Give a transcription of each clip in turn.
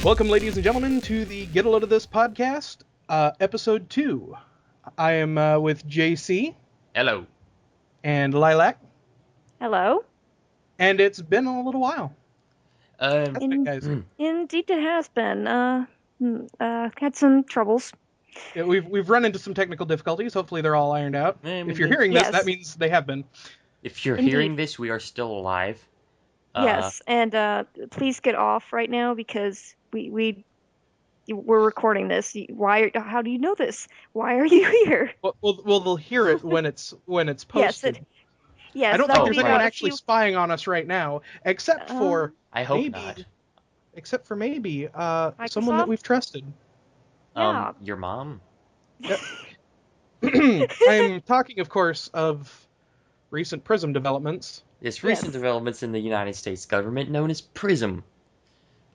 Welcome, ladies and gentlemen, to the Get a Load of This podcast, episode 2. I am with JC. Hello. And Lilac. Hello. And it's been a little while. Guys. Indeed it has been. Had some troubles. Yeah, we've run into some technical difficulties. Hopefully they're all ironed out. If you're hearing this, that means they have been. If you're hearing this, we are still alive. Yes, and please get off right now because we're recording this. How do you know this? Why are you here? Well, they'll hear it when it's posted. Yes, I don't think there's anyone actually spying on us right now, except for I hope not. Except for maybe someone that we've trusted. Yeah. Your mom? Yep. I'm talking, of course, of recent PRISM developments. Yes, recent developments in the United States government known as PRISM.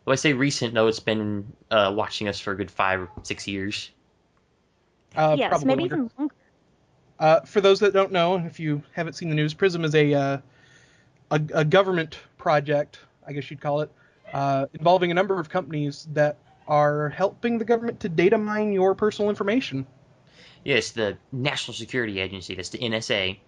Well, I say recent, though it's been watching us for a good 5 or 6 years. Yes, maybe even longer. For those that don't know, if you haven't seen the news, PRISM is a government project, I guess you'd call it, involving a number of companies that are helping the government to data mine your personal information. Yes, the National Security Agency, that's the NSA.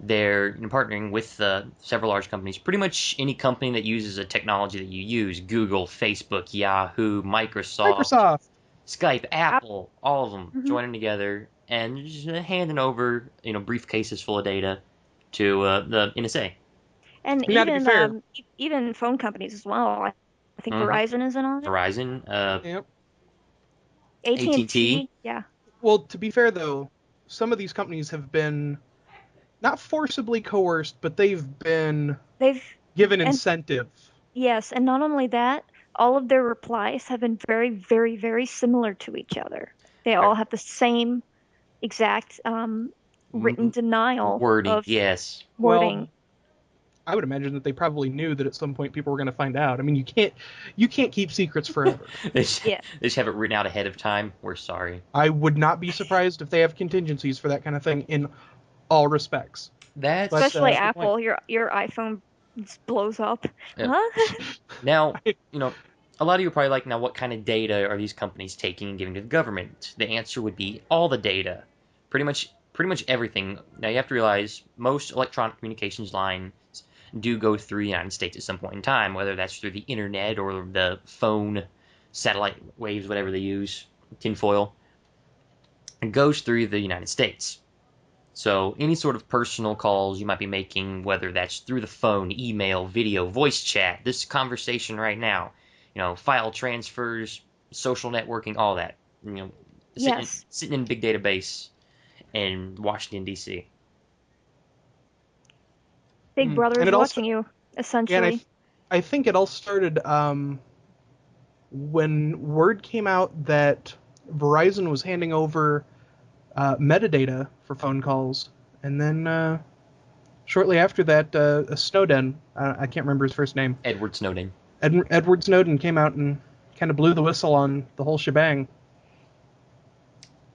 They're partnering with several large companies. Pretty much any company that uses a technology that you use, Google, Facebook, Yahoo, Microsoft, Skype, Apple, all of them joining together and just handing over, briefcases full of data to the NSA. And even phone companies as well. I think Verizon is in on it. Verizon, yep. AT&T, yeah. Well, to be fair though, some of these companies have been not forcibly coerced, but they've given incentive. Yes, and not only that, all of their replies have been very, very, very similar to each other. They all have the same exact written denial wording. Wording. Well, I would imagine that they probably knew that at some point people were going to find out. I mean, you can't keep secrets forever. They just have it written out ahead of time. We're sorry. I would not be surprised if they have contingencies for that kind of thing in all respects. Especially Apple, your iPhone just blows up. Yeah. Huh? Now, a lot of you are probably like, now what kind of data are these companies taking and giving to the government? The answer would be all the data. Pretty much everything. Now you have to realize most electronic communications lines do go through the United States at some point in time, whether that's through the internet or the phone, satellite waves, whatever they use, tinfoil. It goes through the United States. So any sort of personal calls you might be making, whether that's through the phone, email, video, voice chat, this conversation right now, file transfers, social networking, all that, sitting in a big database in Washington, D.C. Big Brother is watching you, essentially. And I think it all started when word came out that Verizon was handing over metadata for phone calls, and then shortly after that, Snowden, I can't remember his first name. Edward Snowden. Edward Snowden came out and kind of blew the whistle on the whole shebang.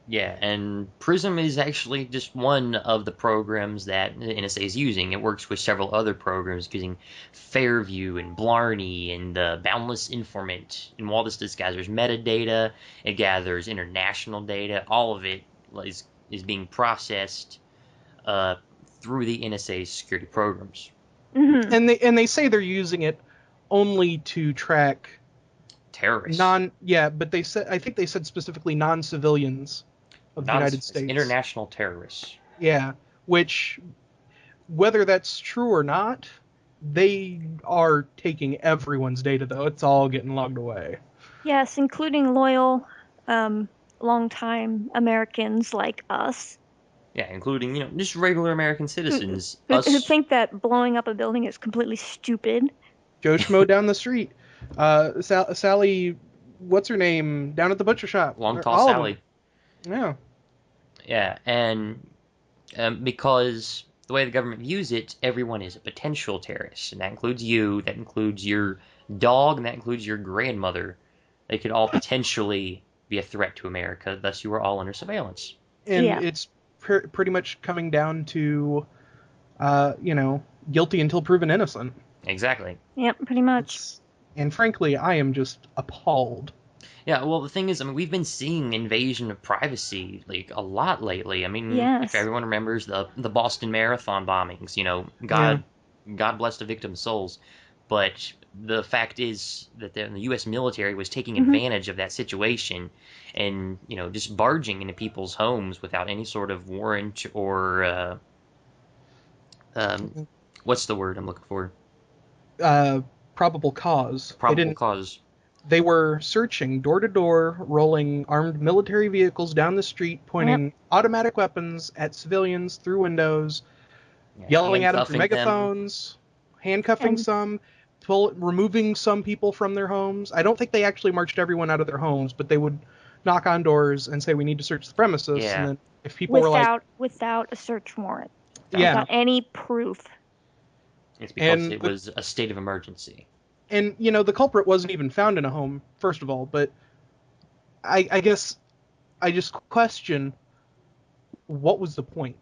Yeah, and PRISM is actually just one of the programs that the NSA is using. It works with several other programs using Fairview and Blarney and the Boundless Informant. And while this gathers metadata, it gathers international data. All of it is being processed through the NSA's security programs. And they say they're using it only to track terrorists. But I think they said specifically non-civilians of the United States. International terrorists. Yeah, which, whether that's true or not, they are taking everyone's data, though. It's all getting logged away. Yes, including loyal, long-time Americans like us. Yeah, including, just regular American citizens. Who think that blowing up a building is completely stupid. Joe Schmo down the street. Sally, what's her name? Down at the butcher shop. Long Tall Sally. Yeah. Yeah, and because the way the government views it, everyone is a potential terrorist. And that includes you, that includes your dog, and that includes your grandmother. They could all potentially be a threat to America, thus you are all under surveillance. And it's pretty much coming down to, guilty until proven innocent. Exactly. Yep, pretty much. And frankly, I am just appalled. Yeah, well, the thing is, I mean, we've been seeing invasion of privacy like a lot lately. I mean, if Yes. everyone remembers the Boston Marathon bombings, Yeah. God bless the victims' souls, but the fact is that the U.S. military was taking Hmm. advantage of that situation, and just barging into people's homes without any sort of warrant or um, what's the word I'm looking for? Uh, Probable cause. They Probable didn't. cause. They were searching door to door, rolling armed military vehicles down the street, Yep. pointing automatic weapons at civilians through windows, Yeah, yelling at them through handcuffing them. megaphones, handcuffing And some, removing some people from their homes. I don't think they actually marched everyone out of their homes, but they would knock on doors and say, "We need to search the premises." And Yeah, then if people were like, without a search warrant, "Yeah," without any proof. it's because and it was a state of emergency. the culprit wasn't even found in a home, first of all. But I guess I just question, what was the point?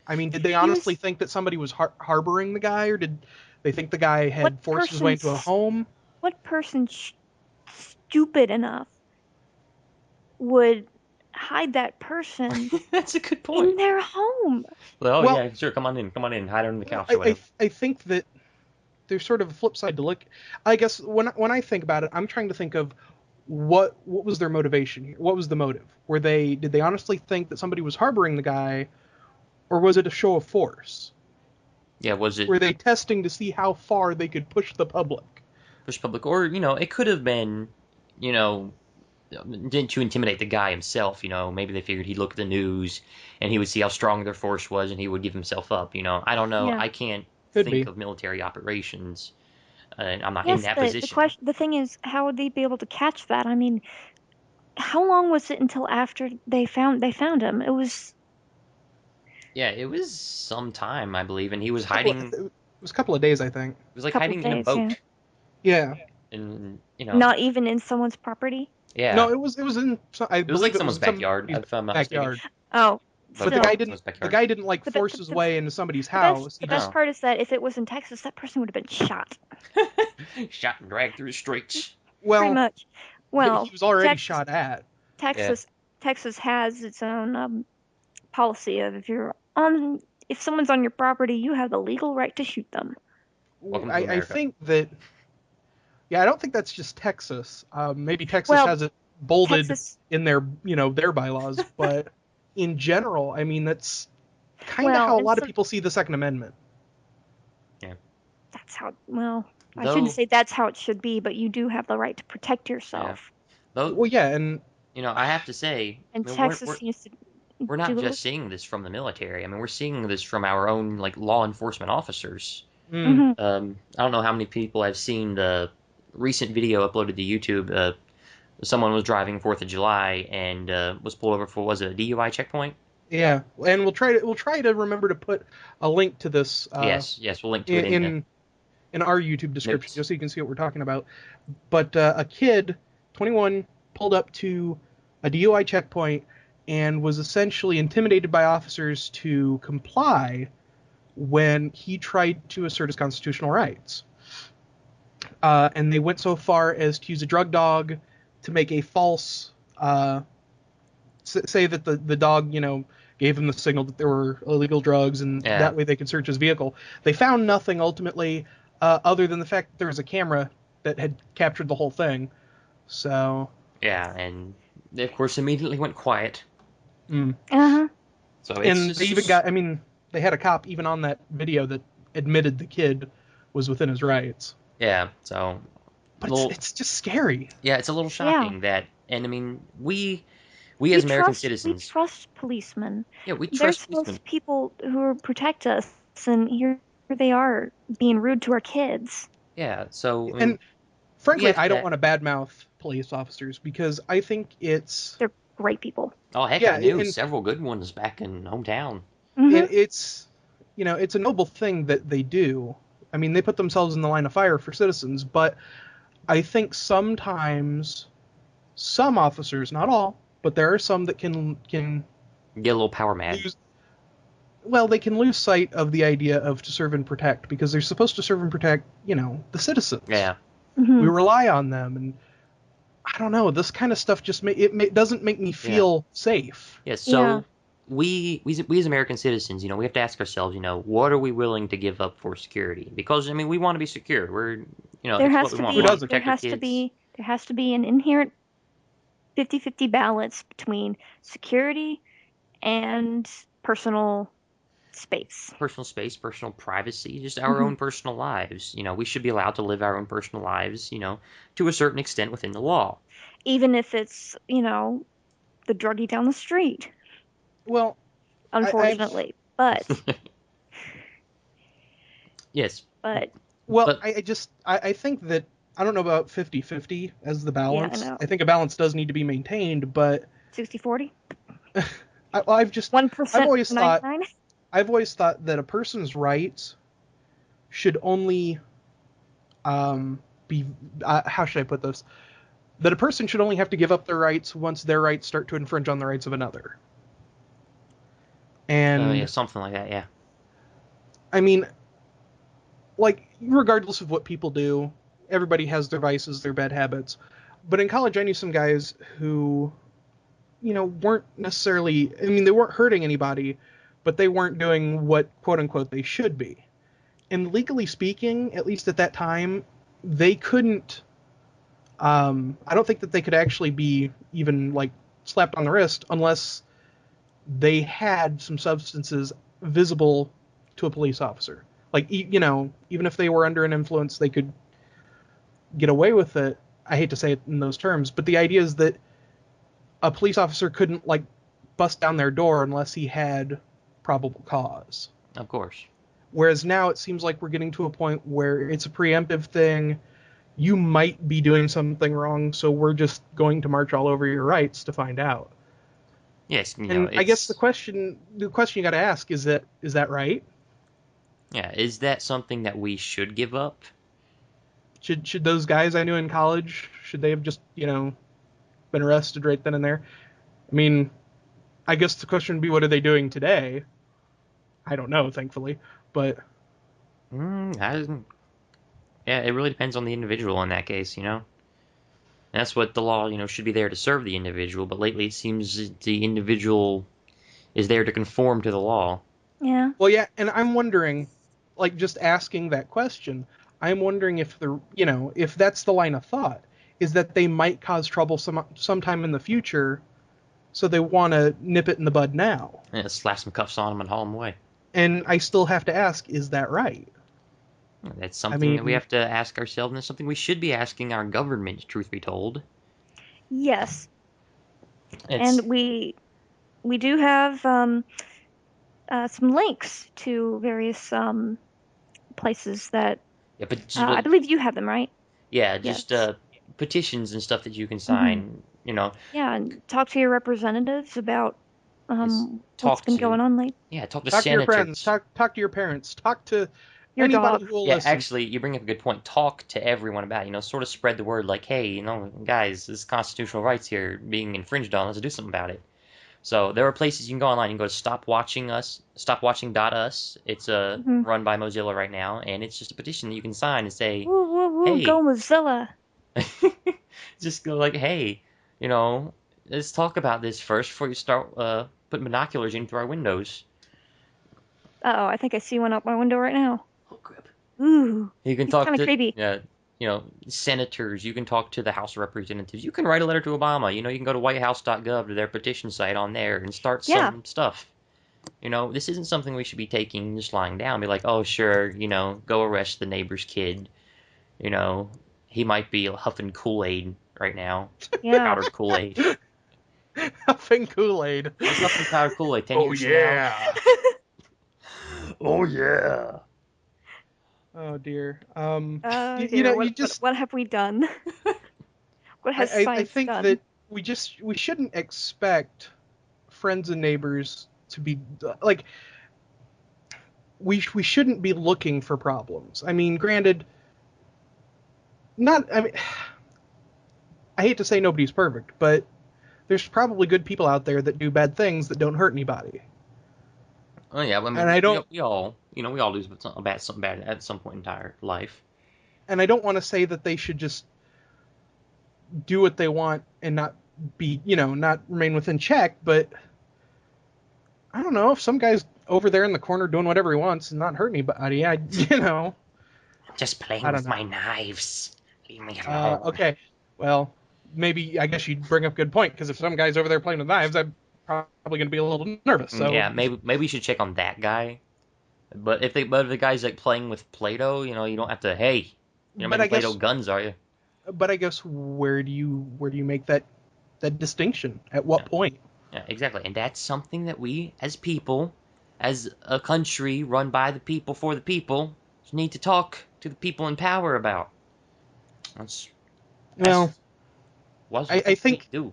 I mean, did they honestly Here's think that somebody was harboring the guy, or did they think the guy what had forced his way into a person's home? what person stupid enough would hide that person That's a good in point. their home? Well, oh Well, yeah, sure, come on in, hide under the couch I, or I, whatever. I think that there's sort of a flip side to look. I guess when I think about it, I'm trying to think of what was their motivation here. What was the motive? Did they honestly think that somebody was harboring the guy, or was it a show of force? Yeah, was it Were they testing to see how far they could push the public? First Public, or it could have been, you know, didn't to intimidate the guy himself. Maybe they figured he'd look at the news and he would see how strong their force was and he would give himself up. I don't know. Yeah. I can't Could think be. of military operations. I'm not in Yes, that but the position. question, the thing is, how would they be able to catch that? I mean, how long was it until after they found him? It was Yeah, it was some time, I believe, and he was hiding. It was a couple of days, I think. He was a like couple of hiding in a days, yeah. boat, Yeah. and Not even in someone's property. yeah, No, it was in. I it was like believe it was someone's in backyard, somebody's if I'm not mistaken. backyard. Oh, But But the yeah, guy still. didn't. someone's The backyard. guy didn't like But force his way into somebody's the best house. the He best just. No, part is that if it was in Texas, that person would have been shot. shot and dragged through the streets. Pretty Well, much. he Well, was already Texas shot at. Yeah, Texas Texas has its own policy of if someone's on your property, you have the legal right to shoot them. welcome to I America. think that. Yeah, I don't think that's just Texas. Maybe Texas Well, has it bolded Texas. in their bylaws, but in general, I mean that's kind of Well, how a and lot of some people see the Second Amendment. Yeah, that's how. Well, I shouldn't though. say that's how it should be, but you do have the right to protect Yeah, yourself. though. Well, yeah, and I have to say, And I mean, Texas seems to we're not do. just seeing this from the military. I mean, we're seeing this from our own like law enforcement officers. mm, Hmm. I don't know how many people have seen the recent video uploaded to YouTube. Someone was driving 4th of July and was pulled over for, was it a DUI checkpoint? yeah, and we'll try to remember to put a link to this Yes, yes, we'll link to it in the in our YouTube description notes. just so you can see what we're talking about. But a kid, 21, pulled up to a DUI checkpoint and was essentially intimidated by officers to comply when he tried to assert his constitutional rights. And they went so far as to use a drug dog to make a false say that the dog, gave him the signal that there were illegal drugs, and Yeah, that way they could search his vehicle. They found nothing ultimately, other than the fact that there was a camera that had captured the whole thing. So, yeah, and they of course immediately went quiet. mm. Uh-huh. So it's And they just, even got, I mean, they had a cop even on that video that admitted the kid was within his rights. yeah. So But little, it's just scary. yeah, it's a little Yeah. shocking that, and I mean, we We as American we citizens, trust policemen. yeah, we They're trust supposed policemen. to be people who protect us, and here they are being rude to our kids. Yeah, so I mean, And we frankly, have I don't to. want to badmouth police officers because I think it's, They're great people. Oh heck, yeah, I knew several good ones back in hometown. Hmm. it's it's a noble thing that they do. I mean, they put themselves in the line of fire for citizens, but I think sometimes some officers, not all, but there are some that can Get a little power mad. lose. Well, they can lose sight of the idea of to serve and protect because they're supposed to serve and protect, the citizens. Yeah, Mm-hmm. We rely on them, and I don't know. This kind of stuff just doesn't make me feel safe. Yeah. So we as American citizens, we have to ask ourselves, what are we willing to give up for security? Because we want to be secure. We're, There it's has what we to want. Who We be want to doesn't? there protect our has to kids. be there has to be an inherent 50-50 balance between security and personal space. Personal space, personal privacy, just our Mm-hmm. own personal lives. We should be allowed to live our own personal lives, to a certain extent within the law. Even if it's, the druggie down the street, Well, I've unfortunately. But Yes, but well, but I think that I don't know about 50-50 as the yeah, I balance. know. I think a balance does need to be maintained, but 60-40? I've just 1% 99? I've always thought that a person's rights should only be how should I put this? That a person should only have to give up their rights once their rights start to infringe on the rights of another. yeah, And something like that. Yeah. I mean, like, regardless of what people do, everybody has their vices, their bad habits. But in college, I knew some guys who, weren't necessarily, they weren't hurting anybody, but they weren't doing what, quote unquote, they should be. And legally speaking, at least at that time, they couldn't, I don't think that they could actually be even, like, slapped on the wrist unless they had some substances visible to a police officer. Like, even if they were under an influence, they could get away with it. I hate to say it in those terms, but the idea is that a police officer couldn't, like, bust down their door unless he had probable cause. Of course. Whereas now it seems like we're getting to a point where it's a preemptive thing. You might be doing something wrong, so we're just going to march all over your rights to find out. Yes, And I guess the question you got to ask is that right? Yeah, is that something that we should give up? Should those guys I knew in college, should they have just, been arrested right then and there? I mean, I guess the question would be, what are they doing today? I don't know, thankfully, but Yeah, it really depends on the individual in that case. That's what the law, should be there to serve the individual. But lately, it seems the individual is there to conform to the law. Yeah. well, yeah, and I'm wondering, like, just asking that question, I'm wondering if if that's the line of thought, is that they might cause trouble sometime in the future, so they want to nip it in the bud now. And slap some cuffs on them and haul them away. And I still have to ask, is that right? That's I something that we mean, have to ask ourselves, and it's something we should be asking our government, truth be told. Yes. It's And we do have some links to various places that yeah, but I believe you have them, right? yeah, just Yes. petitions and stuff that you can Hmm. sign. Yeah, and talk to your representatives about Just what's talk been to going on lately. talk to talk to your friends, senators. talk to your parents, talk to Your anybody dog. who will Yeah, listen. actually, you bring up a good point. Talk to everyone about it. Sort of spread the word like, hey, guys, this constitutional rights here being infringed on. Let's do something about it. So there are places you can go online. You can go to stopwatching.us. It's Hmm. run by Mozilla right now, and it's just a petition that you can sign and say, Woo woo woo! Go hey, Mozilla. just go like, hey, you know, let's talk about this first before you start putting binoculars in through our windows. Uh-oh, I think I see one out my window right now. Oh, crap. Ooh, You can he's talk kind of to, creepy. senators. You can talk to the House of Representatives. You can write a letter to Obama. You can go to whitehouse.gov to their petition site on there and start Yeah. some stuff. This isn't something we should be taking just lying down. Be like, oh, sure, go arrest the neighbor's kid. He might be huffing Kool-Aid right now. Yeah. Powdered Kool-Aid. Huffing Kool-Aid. He's huffing powdered Kool-Aid 10 Oh years from now. yeah. Oh, yeah. Oh dear. Oh You dear, know, what you what just what have we done? What has I science think done? that we shouldn't expect friends and neighbors to be like we shouldn't be looking for problems. I mean, granted, not I mean I hate to say nobody's perfect, but there's probably good people out there that do bad things that don't hurt anybody. Oh yeah, I And mean I don't we all do something bad at some point in our life. and I don't want to say that they should just do what they want and not be, not remain within check, but I don't know, if some guy's over there in the corner doing whatever he wants and not hurting anybody, I'm just playing I don't with know. my knives. Leave me alone. Okay, well, maybe I guess you bring up a good point, because if some guy's over there playing with knives, I'm probably going to be a little nervous. So Yeah, maybe you should check on that guy. But if the guy's like playing with Play-Doh, you don't have to. Hey, you're but making I guess, Play-Doh guns, are you? but I guess where do you make that distinction? At what point? Yeah, exactly. And that's something that we, as people, as a country run by the people for the people, need to talk to the people in power about. That's Well, what I they think do.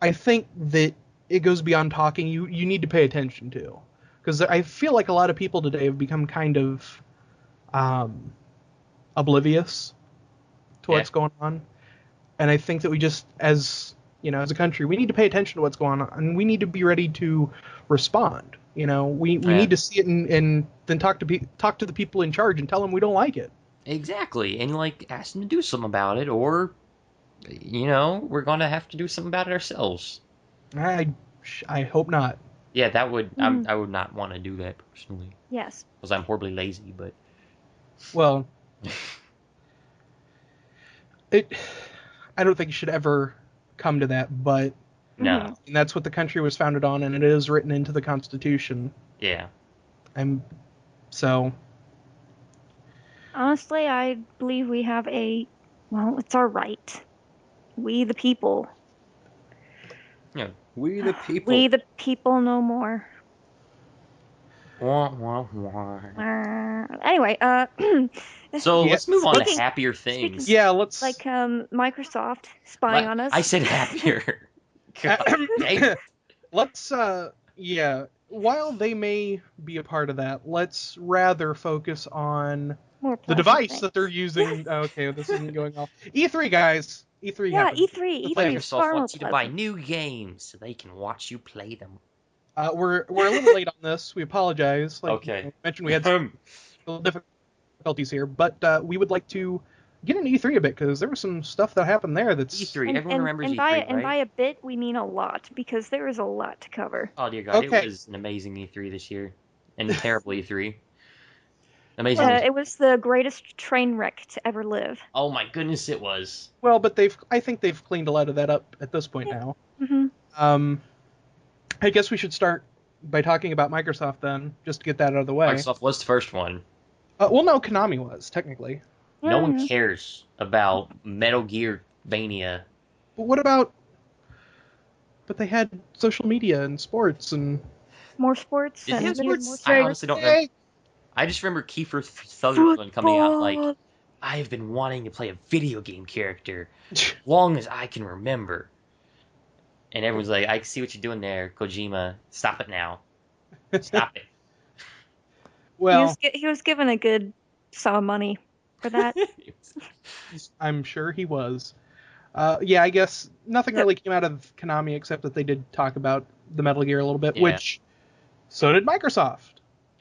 I think that it goes beyond talking. You need to pay attention to, because I feel like a lot of people today have become kind of oblivious to what's going on, and I think that we just, as a country, we need to pay attention to what's going on, and we need to be ready to respond. We need to see it and then talk to the people in charge and tell them we don't like it. Exactly, and ask them to do something about it, or we're gonna have to do something about it ourselves. I hope not. Yeah, that would I would not want to do that personally. Yes. Because I'm horribly lazy, but Well, I don't think it should ever come to that, but no. and that's what the country was founded on, and it is written into the Constitution. Yeah. So. Honestly, I believe we have it's our right. We the people. Yeah. We the people. We the people no more. Wah, wah, wah. Anyway, So let's move on to Speaking- happier things. Yeah, let's. Microsoft spying on us. I said happier. God, dang. Let's. While they may be a part of that, let's rather focus on More the pleasant device things. that they're using. Okay, this isn't going well. E3, guys. E3 Yeah, happened. E3. E3 is Microsoft far more wants you to buy pleasant. new games so they can watch you play them. We're a little late on this. We apologize. Okay. I mentioned, we had some difficulties here, but we would like to get into E3 a bit, because there was some stuff that happened there that's E3. Everyone remembers and E3, by, right? And by a bit, we mean a lot, because there is a lot to cover. Oh dear God, Okay. It was an amazing E3 this year, and a terrible E3. Amazing. It was the greatest train wreck to ever live. Oh my goodness, it was. Well, but I think they've cleaned a lot of that up at this point now. Mm-hmm. I guess we should start by talking about Microsoft then, just to get that out of the way. Microsoft was the first one. Well, no, Konami was, technically. No one cares about Metal Gear Vania. But what about... But they had social media and sports and... More sports. Did they have and even sports? more I honestly don't know. I just remember Kiefer Sutherland coming out like, I have been wanting to play a video game character long as I can remember. And everyone's like, I see what you're doing there, Kojima. Stop it now. Stop it. Well, he was given a good sum of money for that. I'm sure he was. Yeah, I guess nothing really came out of Konami except that they did talk about the Metal Gear a little bit, which so did Microsoft.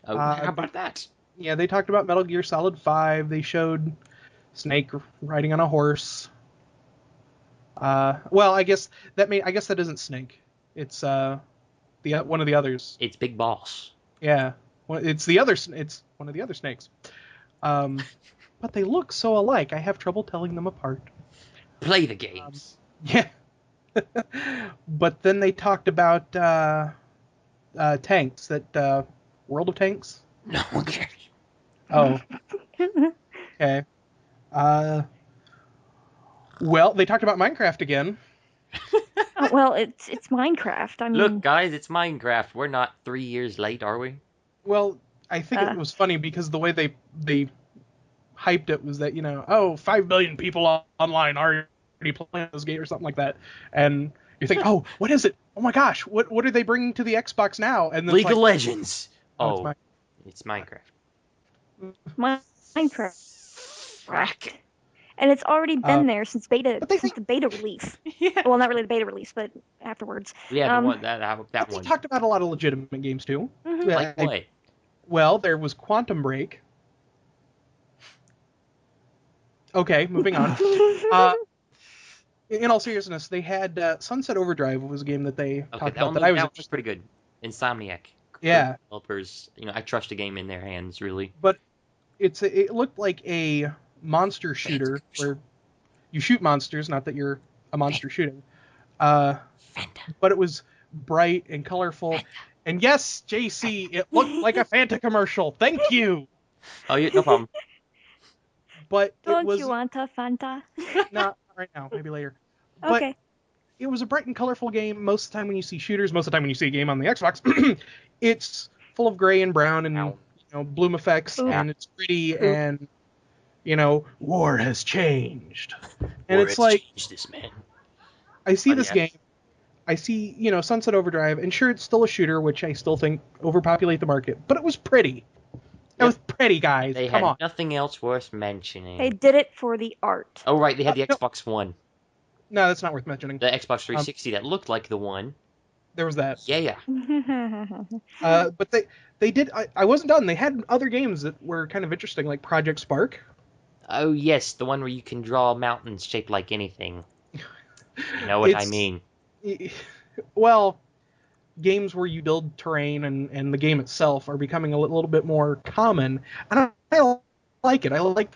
Oh, how about that? Yeah, they talked about Metal Gear Solid 5. They showed Snake riding on a horse. Well, I guess that isn't Snake. It's one of the others. It's Big Boss. Yeah, it's one of the other snakes. But they look so alike. I have trouble telling them apart. Play the games. Yeah. But then they talked about tanks. That World of Tanks. No one cares. Oh. Okay. Well, they talked about Minecraft again. Well, it's Minecraft. I mean, Look, guys, it's Minecraft. We're not 3 years late, are we? Well, I think it was funny because the way they hyped it was that 5 billion people online are already playing this game or something like that, and you think, oh, what is it? Oh my gosh, what are they bringing to the Xbox now? And then League of Legends. Oh, it's Minecraft. Minecraft. Frack. And it's already been there since the beta release. Yeah. Well, not really the beta release, but afterwards. Yeah, the one that They one. talked about a lot of legitimate games too. Mhm. Like what? Well, there was Quantum Break. Okay, moving on. Uh, in all seriousness, they had Sunset Overdrive was a game that they Okay, talked about that I was that was interested pretty good. Insomniac, great Yeah, developers. I trust a game in their hands, really. but it looked like a monster Fanta shooter commercial. where you shoot monsters, not that you're a monster shooting. Uh, Fanta. but it was bright and colorful. And yes, JC, it looked like a Fanta commercial. Thank you. Oh, yeah, no problem. But it Don't you was want a Fanta? not right now, maybe later. But Okay. it was a bright and colorful game. Most of the time when you see shooters, most of the time when you see a game on the Xbox, it's full of gray and brown and Ow. bloom effects, Poop. and it's pretty, Poop. and war has changed. And Or it's it's like, changed this man. I see But this yeah. game, I see, Sunset Overdrive, and sure, it's still a shooter, which I still think overpopulate the market, but it was pretty. It Yep. was pretty, guys. They Come had on. nothing else worth mentioning. They did it for the art. Oh, right, they had the No, Xbox One. no, that's not worth mentioning. The Xbox 360 that looked like the one. There was that. Yeah. But they did. I wasn't done. They had other games that were kind of interesting, like Project Spark. Oh, yes, the one where you can draw mountains shaped like anything. You know what I mean. Well, games where you build terrain and the game itself are becoming a little bit more common, and I like it. I like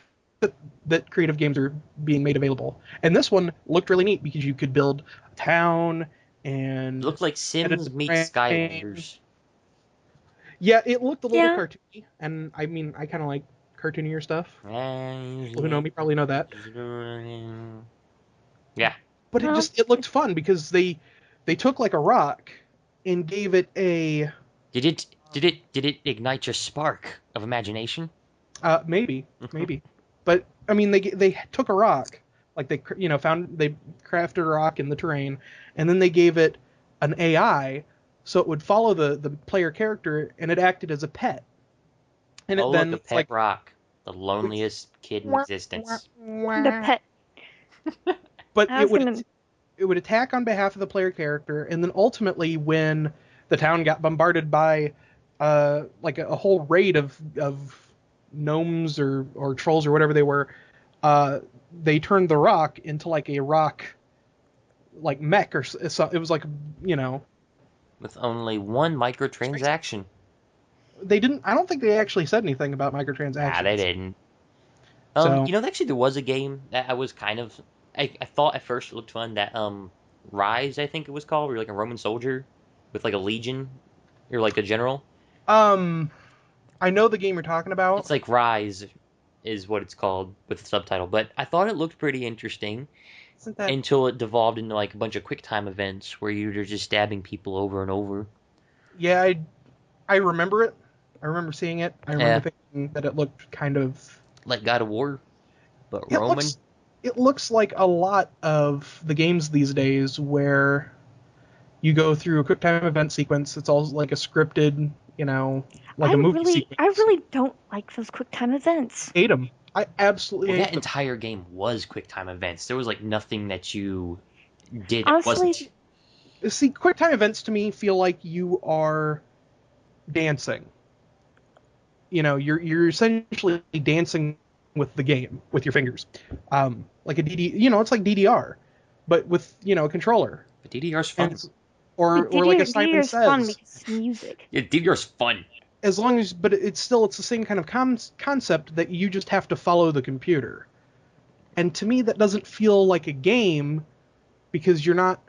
that creative games are being made available. And this one looked really neat because you could build a town and It looked like edit Sims the meets terrain. Skylanders. Yeah, it looked a little Yeah. cartoony, and I mean, I kind of like cartoonier stuff. Yeah. People who know me probably know that. Yeah. But Well, it looked fun because they took like a rock and gave it a Did it ignite your spark of imagination? maybe. But I mean, they took a rock, like they they crafted a rock in the terrain, and then they gave it an AI, so it would follow the player character, and it acted as a pet. And Oh, it look, then a it's like pet rock. The loneliest kid in existence. the pet. but I was gonna. it would attack on behalf of the player character, and then ultimately, when the town got bombarded by like a whole raid of gnomes or trolls or whatever they were, they turned the rock into like a rock like mech or so. It was like With only one microtransaction. they didn't. I don't think they actually said anything about microtransactions. Nah, they didn't. So Actually, there was a game that I was kind of. I thought at first it looked fun. That Rise, I think it was called, where you're like a Roman soldier with like a legion. You're like a general. I know the game you're talking about. It's like Rise, is what it's called with the subtitle. But I thought it looked pretty interesting Isn't that? until it devolved into like a bunch of QuickTime events where you're just stabbing people over and over. Yeah, I remember it. I remember seeing it. I remember Yeah, thinking that it looked kind of. like God of War, but It Roman. looks like a lot of the games these days where you go through a quick time event sequence. It's all like a scripted, like a movie sequence. I really don't like those QuickTime events. Hate them. I absolutely Well, hate that them. entire game was QuickTime events. There was like nothing that you did that Honestly, wasn't. See, quick time events to me feel like you are dancing. You're essentially dancing with the game with your fingers, like a DD. It's like DDR, but with a controller. But DDR's And fun. or like a Simon DDR is fun Says. because it's music. Yeah, DDR's fun. As long as, but it's the same kind of concept that you just have to follow the computer. And to me, that doesn't feel like a game because you're not.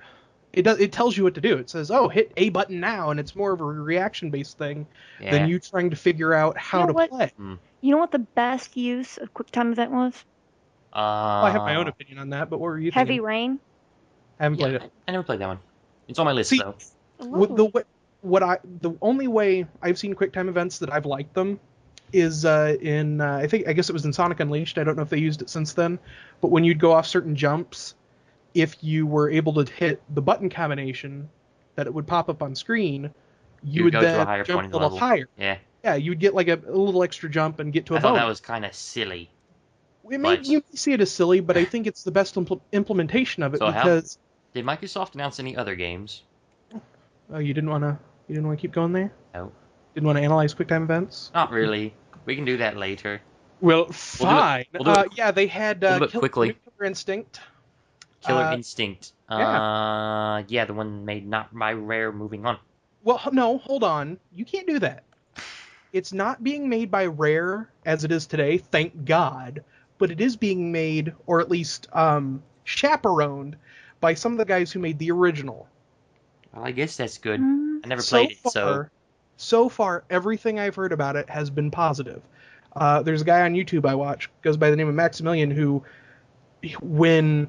It tells you what to do. It says, "Oh, hit A button now," and it's more of a reaction-based thing than Yeah. you trying to figure out how know to what? play. You know what the best use of QuickTime event was? I have my own opinion on that, but what were you Heavy thinking? Rain. I haven't played Yeah, it. I never played that one. It's on my list See, though. with the Lovely. the only way I've seen QuickTime events that I've liked them is I guess it was in Sonic Unleashed. I don't know if they used it since then, but when you'd go off certain jumps, if you were able to hit the button combination that it would pop up on screen, you would go to a then higher jump point a in the little level. higher. Yeah. Yeah, you'd get like a little extra jump and get to a I thought bonus. that was kind of silly. You may see it as silly, but I think it's the best implementation of it So because. Did Microsoft announce any other games? Oh, you didn't want to keep going there? No. Didn't want to analyze QuickTime events? Not really. We can do that later. Well, We'll do it. fine. We'll do it. Yeah, they had We'll do it quickly. Killer Instinct. Killer Instinct. Yeah. Yeah, the one made not by Rare. Moving on. Well, no, hold on. You can't do that. It's not being made by Rare as it is today, thank God, but it is being made, or at least chaperoned, by some of the guys who made the original. Well, I guess that's good. Mm. I never played it, so. So far, everything I've heard about it has been positive. There's a guy on YouTube I watch, goes by the name of Maximilian, who, when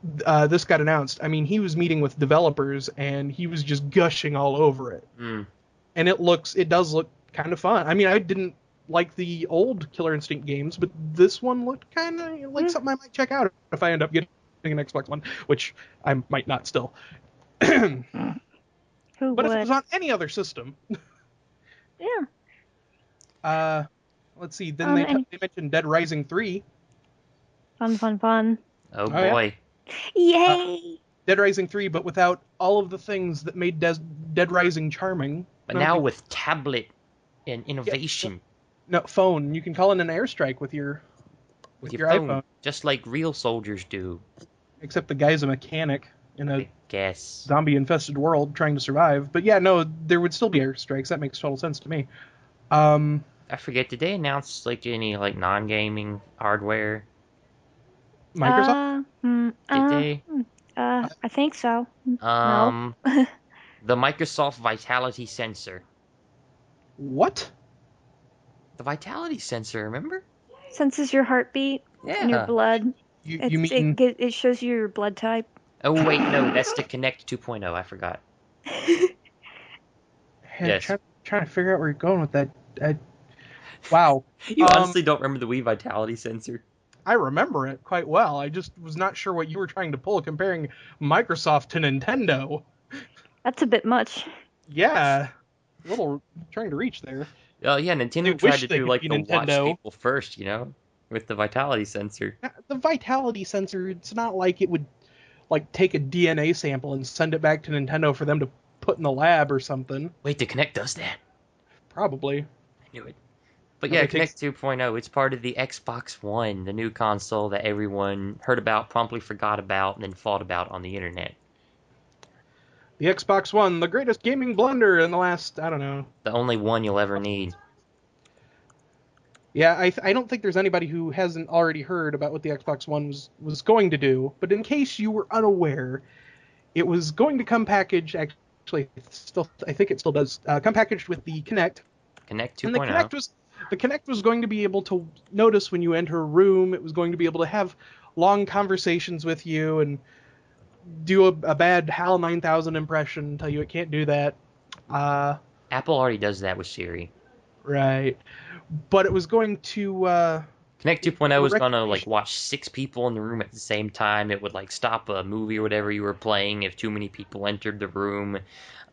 this got announced, I mean, he was meeting with developers, and he was just gushing all over it. Mm. And it does look kind of fun. I mean, I didn't like the old Killer Instinct games, but this one looked kind of like something I might check out if I end up getting an Xbox One, which I might not still. Who But would? if it was on any other system. Yeah. Let's see. Then they mentioned Dead Rising 3. Fun. Oh yeah. boy. Yay! Dead Rising 3, but without all of the things that made Dead Rising charming. But now with tablet and innovation. No, phone. You can call in an airstrike with your iPhone. Just like real soldiers do. Except the guy's a mechanic in a I guess. zombie-infested world trying to survive. But yeah, no, there would still be airstrikes. That makes total sense to me. I forget, did they announce like any like non-gaming hardware? Microsoft? Did they? I think so. The Microsoft Vitality Sensor. What? The Vitality Sensor, remember? Senses your heartbeat and your blood. You mean... It shows you your blood type. Oh wait, no, that's the Connect 2.0. I forgot. Yes. Trying to figure out where you're going with that. Wow. You honestly don't remember the Wii Vitality Sensor? I remember it quite well. I just was not sure what you were trying to pull comparing Microsoft to Nintendo. That's a bit much. Yeah. A little trying to reach there. Yeah, Nintendo tried to do like the watch people first, with the Vitality Sensor. The Vitality Sensor, it's not like it would like take a DNA sample and send it back to Nintendo for them to put in the lab or something. Wait, the Kinect does that? Probably. I knew it. But yeah, Kinect 2.0, it's part of the Xbox One, the new console that everyone heard about, promptly forgot about, and then fought about on the internet. The Xbox One, the greatest gaming blunder in the last, I don't know. The only one you'll ever need. Yeah, I don't think there's anybody who hasn't already heard about what the Xbox One was going to do, but in case you were unaware, it was going to come packaged, actually, I think it still does, come packaged with the Kinect. Kinect 2.0. And the Kinect was going to be able to notice when you enter a room. It was going to be able to have long conversations with you and do a bad HAL 9000 impression, tell you it can't do that. Apple already does that with Siri. Right. But it was going to... Kinect 2.0 was going to like watch 6 people in the room at the same time. It would like stop a movie or whatever you were playing if too many people entered the room.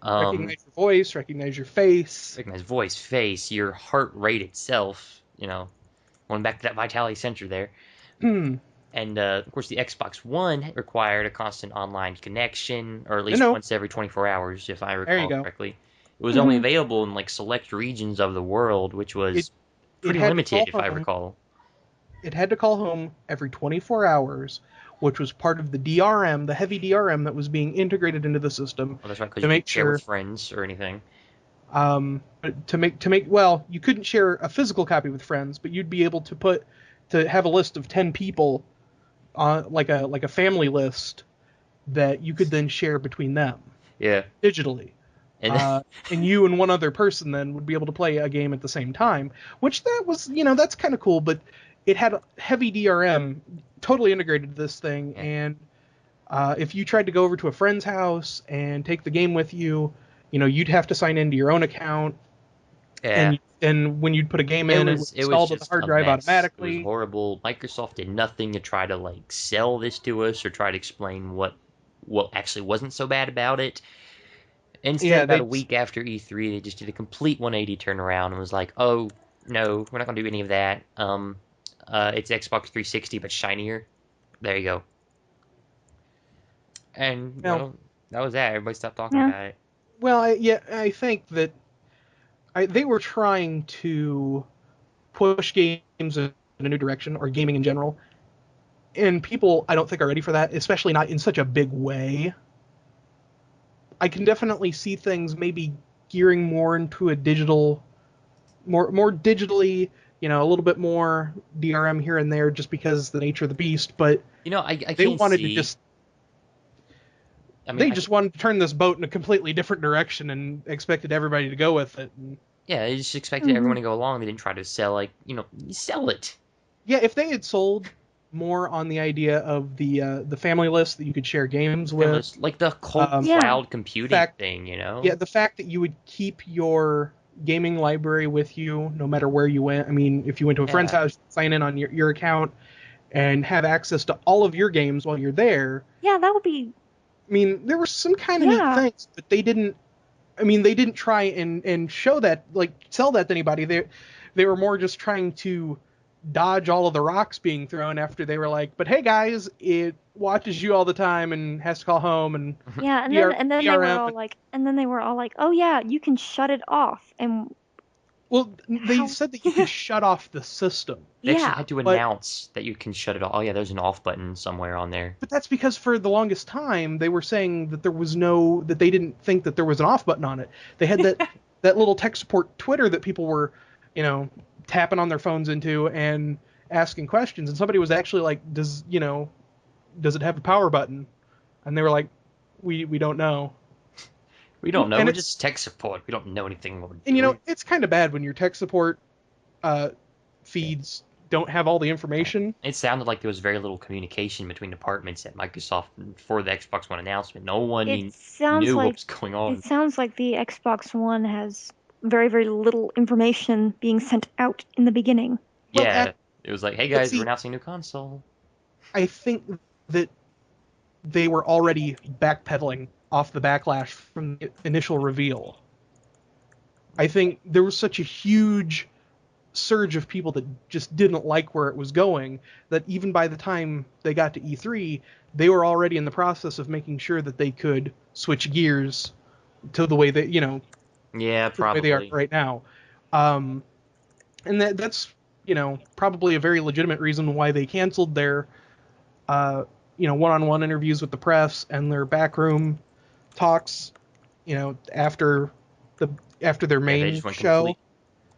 Recognize your voice, recognize your face. Recognize voice, face, your heart rate itself, going back to that Vitality Sensor there. And, of course, the Xbox One required a constant online connection, or at least once every 24 hours, if I recall correctly. It was only available in, like, select regions of the world, which was pretty limited, if I recall. It had to call home every 24 hours, which was part of the DRM, the heavy DRM that was being integrated into the system. Well, that's right, because you couldn't share with friends or anything. Well, you couldn't share a physical copy with friends, but you'd be able to have a list of 10 people, like a family list, that you could then share between them. Yeah. Digitally. And you and one other person then would be able to play a game at the same time, which that was, that's kind of cool, but it had a heavy DRM totally integrated this thing, and if you tried to go over to a friend's house and take the game with you, you'd have to sign into your own account. Yeah. And when you'd put a game in, it was installed with the hard drive automatically. It was horrible. Microsoft did nothing to try to like sell this to us or try to explain what actually wasn't so bad about it. Instead, about a week after E3, they just did a complete 180 turnaround and was like, "Oh no, we're not going to do any of that. It's Xbox 360 but shinier. There you go." And that was that. Everybody stopped talking about it. Well, I think that they were trying to push games in a new direction, or gaming in general. And people, I don't think, are ready for that, especially not in such a big way. I can definitely see things maybe gearing more into a digital, more digitally, a little bit more DRM here and there, just because of the nature of the beast. But I they can't wanted see. to just. I mean, They just wanted to turn this boat in a completely different direction and expected everybody to go with it. And, yeah, they just expected everyone to go along. They didn't try to sell sell it. yeah, if they had sold more on the idea of the family list that you could share games with, Like the cold Yeah. cloud computing thing, Yeah, the fact that you would keep your gaming library with you no matter where you went. I mean, if you went to a friend's house, sign in on your account and have access to all of your games while you're there. Yeah, that would be. I mean, there were some kind of neat things, but they didn't. I mean, they didn't try and show that, like, sell that to anybody. They were more just trying to dodge all of the rocks being thrown after they were like, but hey guys, it watches you all the time and has to call home and Yeah, and then they were all like, oh yeah, you can shut it off. And well, they said that you could shut off the system. They actually had to announce that you can shut it off. Oh yeah, there's an off button somewhere on there. But that's because for the longest time they were saying that that they didn't think that there was an off button on it. They had that little tech support Twitter that people were, tapping on their phones into and asking questions, and somebody was actually like, does it have a power button? And they were like, we don't know. We don't know. We're just tech support. We don't know anything. And it's kind of bad when your tech support feeds don't have all the information. It sounded like there was very little communication between departments at Microsoft for the Xbox One announcement. No one knew what was going on. It sounds like the Xbox One has very, very little information being sent out in the beginning. Yeah, it was like, hey guys, we're announcing a new console. I think that they were already backpedaling off the backlash from the initial reveal. I think there was such a huge surge of people that just didn't like where it was going that even by the time they got to E3, they were already in the process of making sure that they could switch gears to the way that, yeah, probably the way they are right now. And that's, probably a very legitimate reason why they canceled their, one-on-one interviews with the press and their backroom talks, after their main show.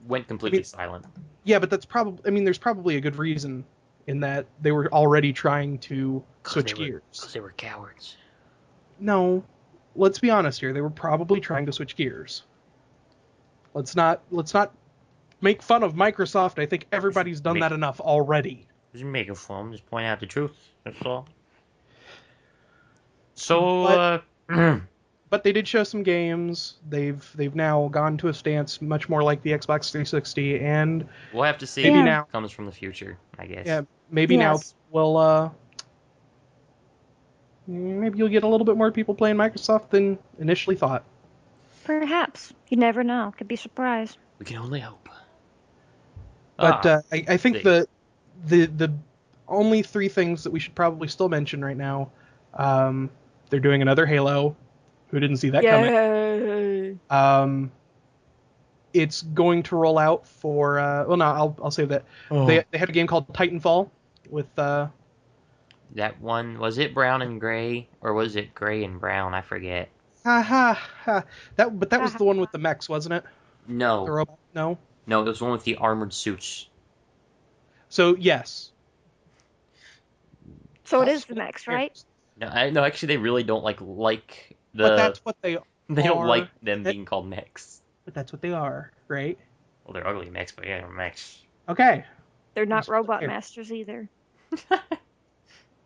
Went completely silent. Yeah, but that's probably, there's probably a good reason in that they were already trying to switch gears. Because they were cowards. No, let's be honest here. They were probably trying to switch gears. Let's not make fun of Microsoft. I think everybody's done that enough already. Just making fun. Just point out the truth. That's all. So, but they did show some games. They've now gone to a stance much more like the Xbox 360, and we'll have to see. Maybe now comes from the future, I guess. Yeah, maybe now we'll maybe you'll get a little bit more people playing Microsoft than initially thought. Perhaps. You never know. Could be surprised. We can only hope. But I think the only three things that we should probably still mention right now, they're doing another Halo. Who didn't see that coming? It's going to roll out for I'll save that. They had a game called Titanfall with that one. Was it brown and gray, or was it gray and brown? I forget. That was the one with the mechs, wasn't it? No. The robot? No, it was the one with the armored suits. So yes. So it is the mechs, right? No, actually, they really don't like the. But that's what they. They don't like them being called mechs. But that's what they are, right? Well, they're ugly mechs, but yeah, they're mechs. Okay. They're not robot masters either.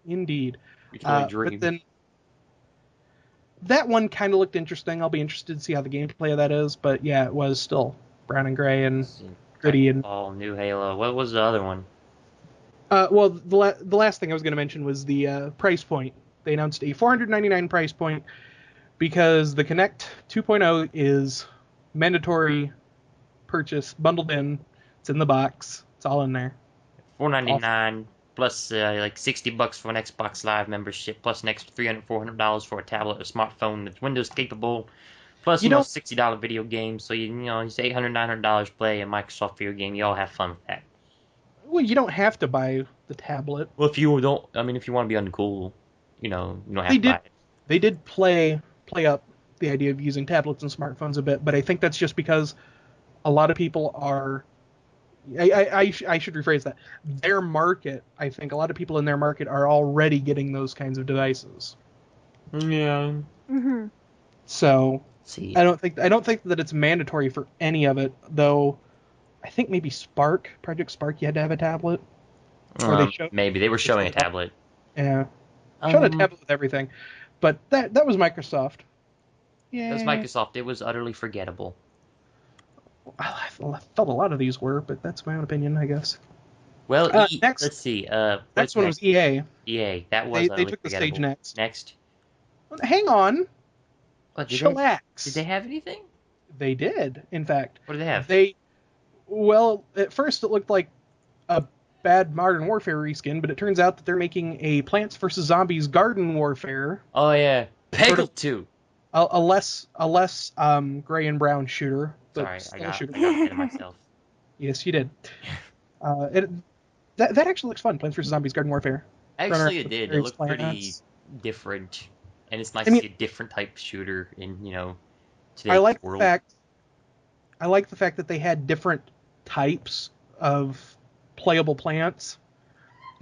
Indeed. We can only dream. But then that one kind of looked interesting. I'll be interested to see how the gameplay of that is. But yeah, it was still brown and gray and gritty and. Oh, new Halo. What was the other one? Well, the last thing I was going to mention was the price point. They announced a $499 price point because the Kinect 2.0 is mandatory purchase, bundled in. It's in the box. It's all in there. $499 plus like $60 for an Xbox Live membership, plus an extra $300-$400 for a tablet or smartphone that's Windows capable, Plus, You know, $60 video games, so you say $800, $900 play a Microsoft video game, you all have fun with that. well, you don't have to buy the tablet. Well, if you don't, if you want to be uncool, you don't have They to buy did it. they did play up the idea of using tablets and smartphones a bit, but I think that's just because a lot of people are. I should rephrase that. Their market, I think a lot of people in their market are already getting those kinds of devices. Yeah. Mm-hmm. So See. I don't think that it's mandatory for any of it, though. I think maybe Project Spark, you had to have a tablet. Or they showed Maybe they were showing a tablet. Yeah, showed a tablet with everything, but that was Microsoft. Yeah, That was Microsoft. It was utterly forgettable. I felt a lot of these were, but that's my own opinion, I guess. Well, Next, let's see. next one was EA. EA. That was They utterly took the forgettable. stage next. Next. Hang on, What, chillax. Did they have anything? They did, in fact. What did they have? Well, at first it looked like a bad Modern Warfare reskin, but it turns out that they're making a Plants vs Zombies Garden Warfare. Oh yeah, Peggle Sort of 2. A less gray and brown shooter. But Sorry, I still a shooter. got ahead of myself. Yes, you did. That actually looks fun. Plants vs Zombies Garden Warfare. Actually, it did. It looked pretty different, and it's nice to see a different type of shooter in today's world. I like the fact that they had different types of playable plants.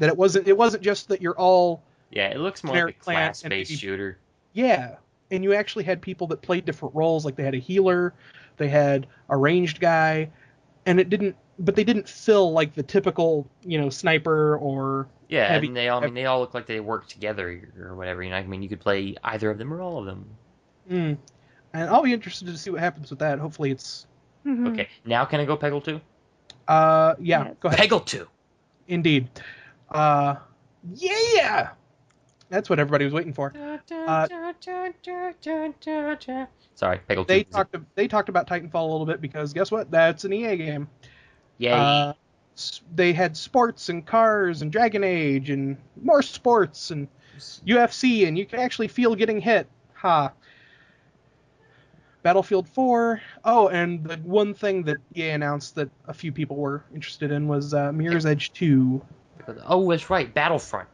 That it wasn't just that you're all it looks more like a class-based shooter. Yeah, and you actually had people that played different roles. Like they had a healer, they had a ranged guy, and they didn't fill like the typical sniper or heavy. And they all look like they work together or whatever. You could play either of them or all of them. And I'll be interested to see what happens with that. Hopefully it's okay. Now can I go Peggle 2? Yeah, Yes. go ahead. Peggle 2. Indeed. Yeah. That's what everybody was waiting for. Sorry, Peggle 2. They talked about Titanfall a little bit because guess what? That's an EA game. Yay. They had sports and cars and Dragon Age and more sports and UFC, and you can actually feel getting hit. Ha. Battlefield 4. Oh, and the one thing that EA announced that a few people were interested in was Mirror's Edge 2. Oh, that's right, Battlefront.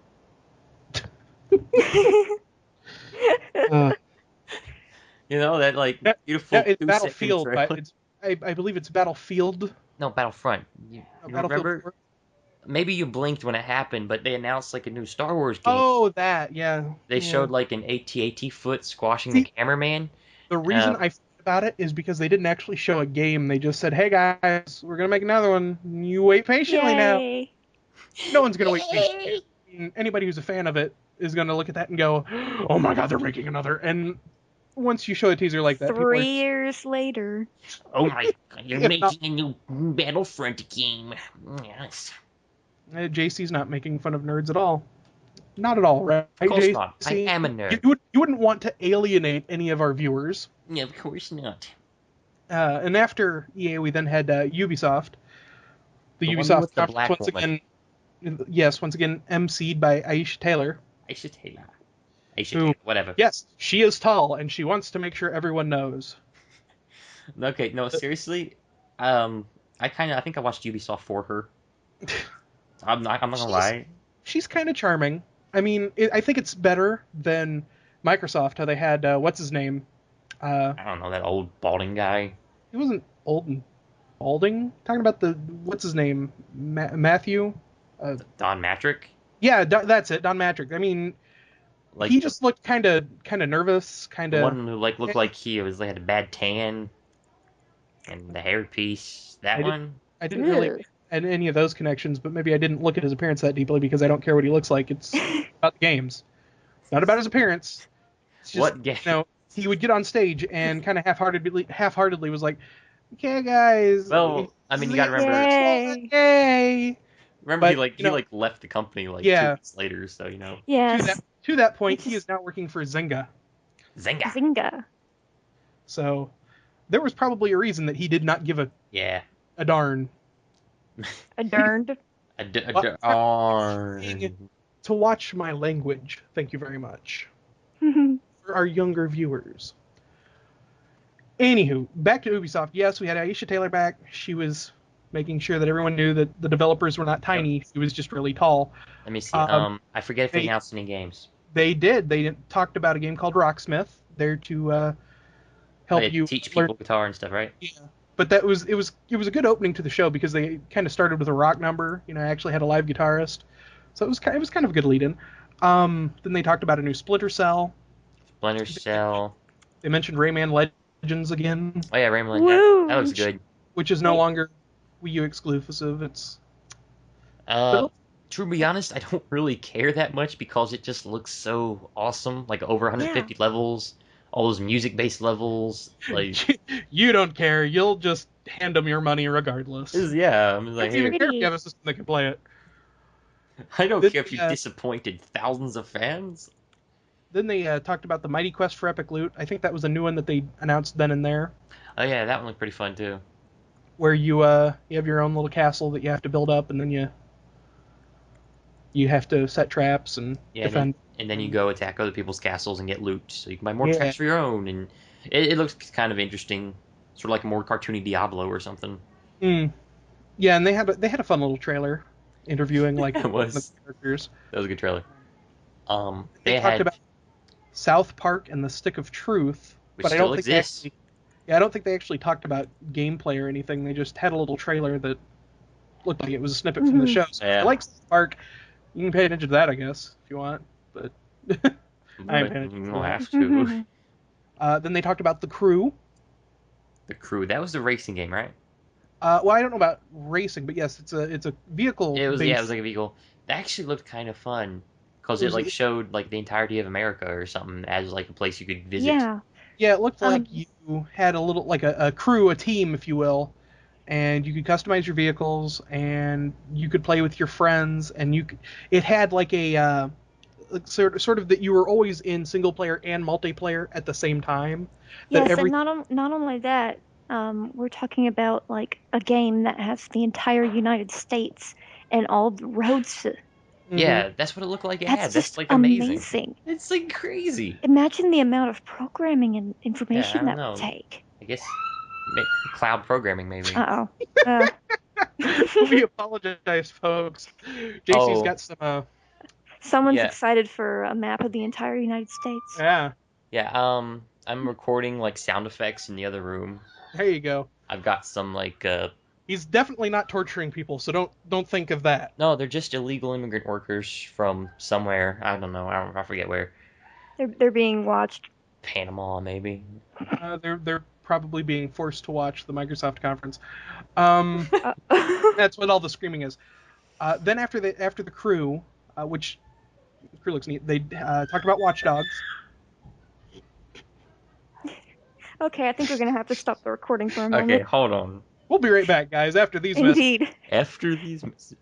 That beautiful. It's Battlefield, but I believe it's Battlefield. No, Battlefront. You remember? 4? Maybe you blinked when it happened, but they announced a new Star Wars game. Oh, that, yeah. They showed an AT-AT foot squashing the cameraman. The reason I thought about it is because they didn't actually show a game. They just said, "Hey guys, we're gonna make another one. You wait patiently now." No one's gonna wait patiently. Anybody who's a fan of it is gonna look at that and go, "Oh my god, they're making another." And once you show a teaser like that, 3 years later. Oh my god, you're making a new Battlefront game. Yes. JC's not making fun of nerds at all. Not at all, right? Of course JC? not. I am a nerd. You wouldn't want to alienate any of our viewers. Yeah, of course not. And after EA, we then had Ubisoft. The Ubisoft conference once again. Yes, once again emceed by Aisha Taylor. Taylor, whatever. Yes, she is tall, and she wants to make sure everyone knows. Okay, no, seriously. I think I watched Ubisoft for her. I'm not gonna lie. She's kind of charming. I mean, I think it's better than Microsoft, how they had what's his name? I don't know, that old balding guy. He wasn't old and balding. Talking about what's his name? Matthew. Don Matrick. Yeah, that's it. Don Matrick. I mean, he just looked kind of nervous, kind of. The one who looked like he had a bad tan, and the hairpiece. I didn't really add any of those connections, but maybe I didn't look at his appearance that deeply because I don't care what he looks like. It's about the games. It's not about his appearance. It's just, what game? He would get on stage and kind of half-heartedly was like, "Okay, guys." Well, I mean, you gotta remember. Yay! Remember, he left the company 2 weeks later, so Yes. To that point, he is now working for Zynga. Zynga. So there was probably a reason that he did not give a darn. A darned. A darn. To watch my language. Thank you very much. For our younger viewers. Anywho, back to Ubisoft. Yes, we had Aisha Taylor back. She was making sure that everyone knew that the developers were not Yep. tiny. She was just really tall. Let me see. Um, I forget if they they announced any games. they did. They talked about a game called Rocksmith. There to help They you teach learn. people guitar and stuff, right? Yeah. But it was a good opening to the show because they kind of started with a rock number. You know, I actually had a live guitarist, so it was kind of a good lead-in. Then they talked about a new Splinter Cell. Splinter They, Cell. they mentioned Rayman Legends again, Oh yeah, Rayman. That Woo! looks good. which is no longer Wii U exclusive. But Uh, to be honest, I don't really care that much because it just looks so awesome. Like over Yeah. 150 levels, all those music-based levels. Like, you don't care. You'll just hand them your money regardless. yeah, I'm just I like, don't even here. care if you Pretty. have a system that can play it. I don't Then, care if you uh, disappointed thousands of fans. then they talked about the Mighty Quest for Epic Loot. I think that was a new one that they announced then and there, Oh yeah, that one looked pretty fun too. where you have your own little castle that you have to build up, and then you have to set traps and Yeah, defend. and then you go attack other people's castles and get loot, so you can buy more Yeah, traps for your own, and it looks kind of interesting, sort of like a more cartoony Diablo or something. mm. Yeah, and they had a fun little trailer interviewing like It one of the was characters. that was a good trailer. They They talked had, about South Park and the Stick of Truth, which but still exists. I don't think they actually talked about gameplay or anything. They just had a little trailer that looked like it was a snippet from the Hmm. show. So if you Yeah, like South Park, you can pay attention to that, I guess, if you want. But I ain't but paying you attention to don't that. have to. Then they talked about the crew. The Crew, that was the racing game, right? Well, I don't know about racing, but yes, it's a vehicle Yeah, it was based. like a vehicle. That actually looked kind of fun because It it was like showed like the entirety of America or something as like a place you could visit. Yeah. Yeah, it looked like Um. you had a little like a crew, a team, if you will, and you could customize your vehicles, and you could play with your friends, and it had like a sort of that you were always in single player and multiplayer at the same time. That Yes, and every not only that, we're talking about like a game that has the entire United States and all the roads. Mhm. Yeah, that's what it looked like it That's had. That's just like amazing. amazing. It's like crazy. Imagine the amount of programming and Yeah, I information don't that would know. take. I guess cloud programming maybe. Uh-oh. Uh. We apologize, folks. JC's Oh, got some Someone's yeah. excited for a map of the entire United States. yeah. Yeah, I'm recording like sound effects in the other room. There you go. I've got some like He's definitely not torturing people, so don't think of that. no, they're just illegal immigrant workers from somewhere. I don't know. I forget where. They're being watched. Panama maybe. They're probably being forced to watch the Microsoft conference. Um, Uh, that's what all the screaming is. Then after the crew, which the crew looks neat, they talked about Watch Dogs. okay, I think we're gonna have to stop the recording for a Okay, moment. hold on. We'll be right back, guys, after these messages. Indeed. After these messages.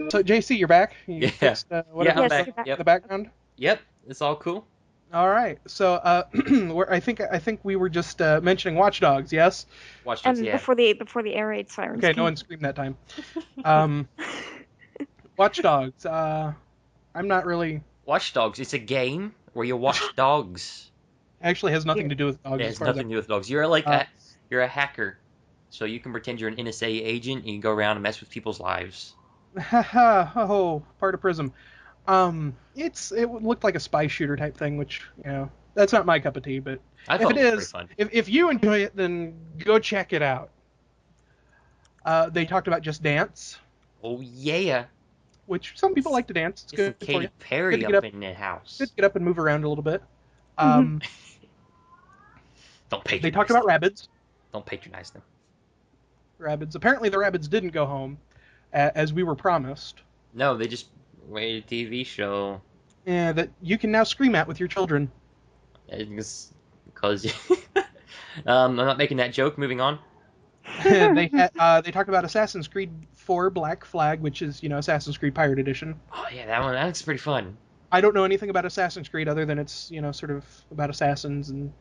So JC, you're back. You Yeah. fixed Yeah, whatever I'm Yes, was back. you're back. in Yep. the background. Yep. It's all cool. All right. So I think we were just mentioning Watch Dogs. Yes. Watch Dogs, And yeah. before the air raid sirens Okay. No came. one screamed that time. Um, Watch Dogs. I'm not really. Watch Dogs, it's a game where you watch dogs. Actually, has nothing to do with dogs It as has far as nothing to do with dogs. You're like Uh, you're a hacker. So you can pretend you're an NSA agent and you can go around and mess with people's lives. oh, part of Prism. It looked like a spy shooter type thing, which that's not my cup of tea. But I if thought it it was pretty is, fun. if you enjoy it, then go check it out. They talked about Just Dance, Oh yeah. which some people like to dance. It's Get some good for you. Katy Good Perry to get up up, in the good house. to get up and move around a little bit. Mhm. Um, Don't they talked patronize about them. rabbits. Don't patronize them. Rabbits. Apparently, the rabbits didn't go home, as we were promised. No, they just made a TV show. Yeah, that you can now scream at with your children. Because I'm not making that joke. Moving on. They talked about Assassin's Creed 4 Black Flag, which is Assassin's Creed Pirate Edition. Oh yeah, that looks pretty fun. I don't know anything about Assassin's Creed other than it's sort of about assassins and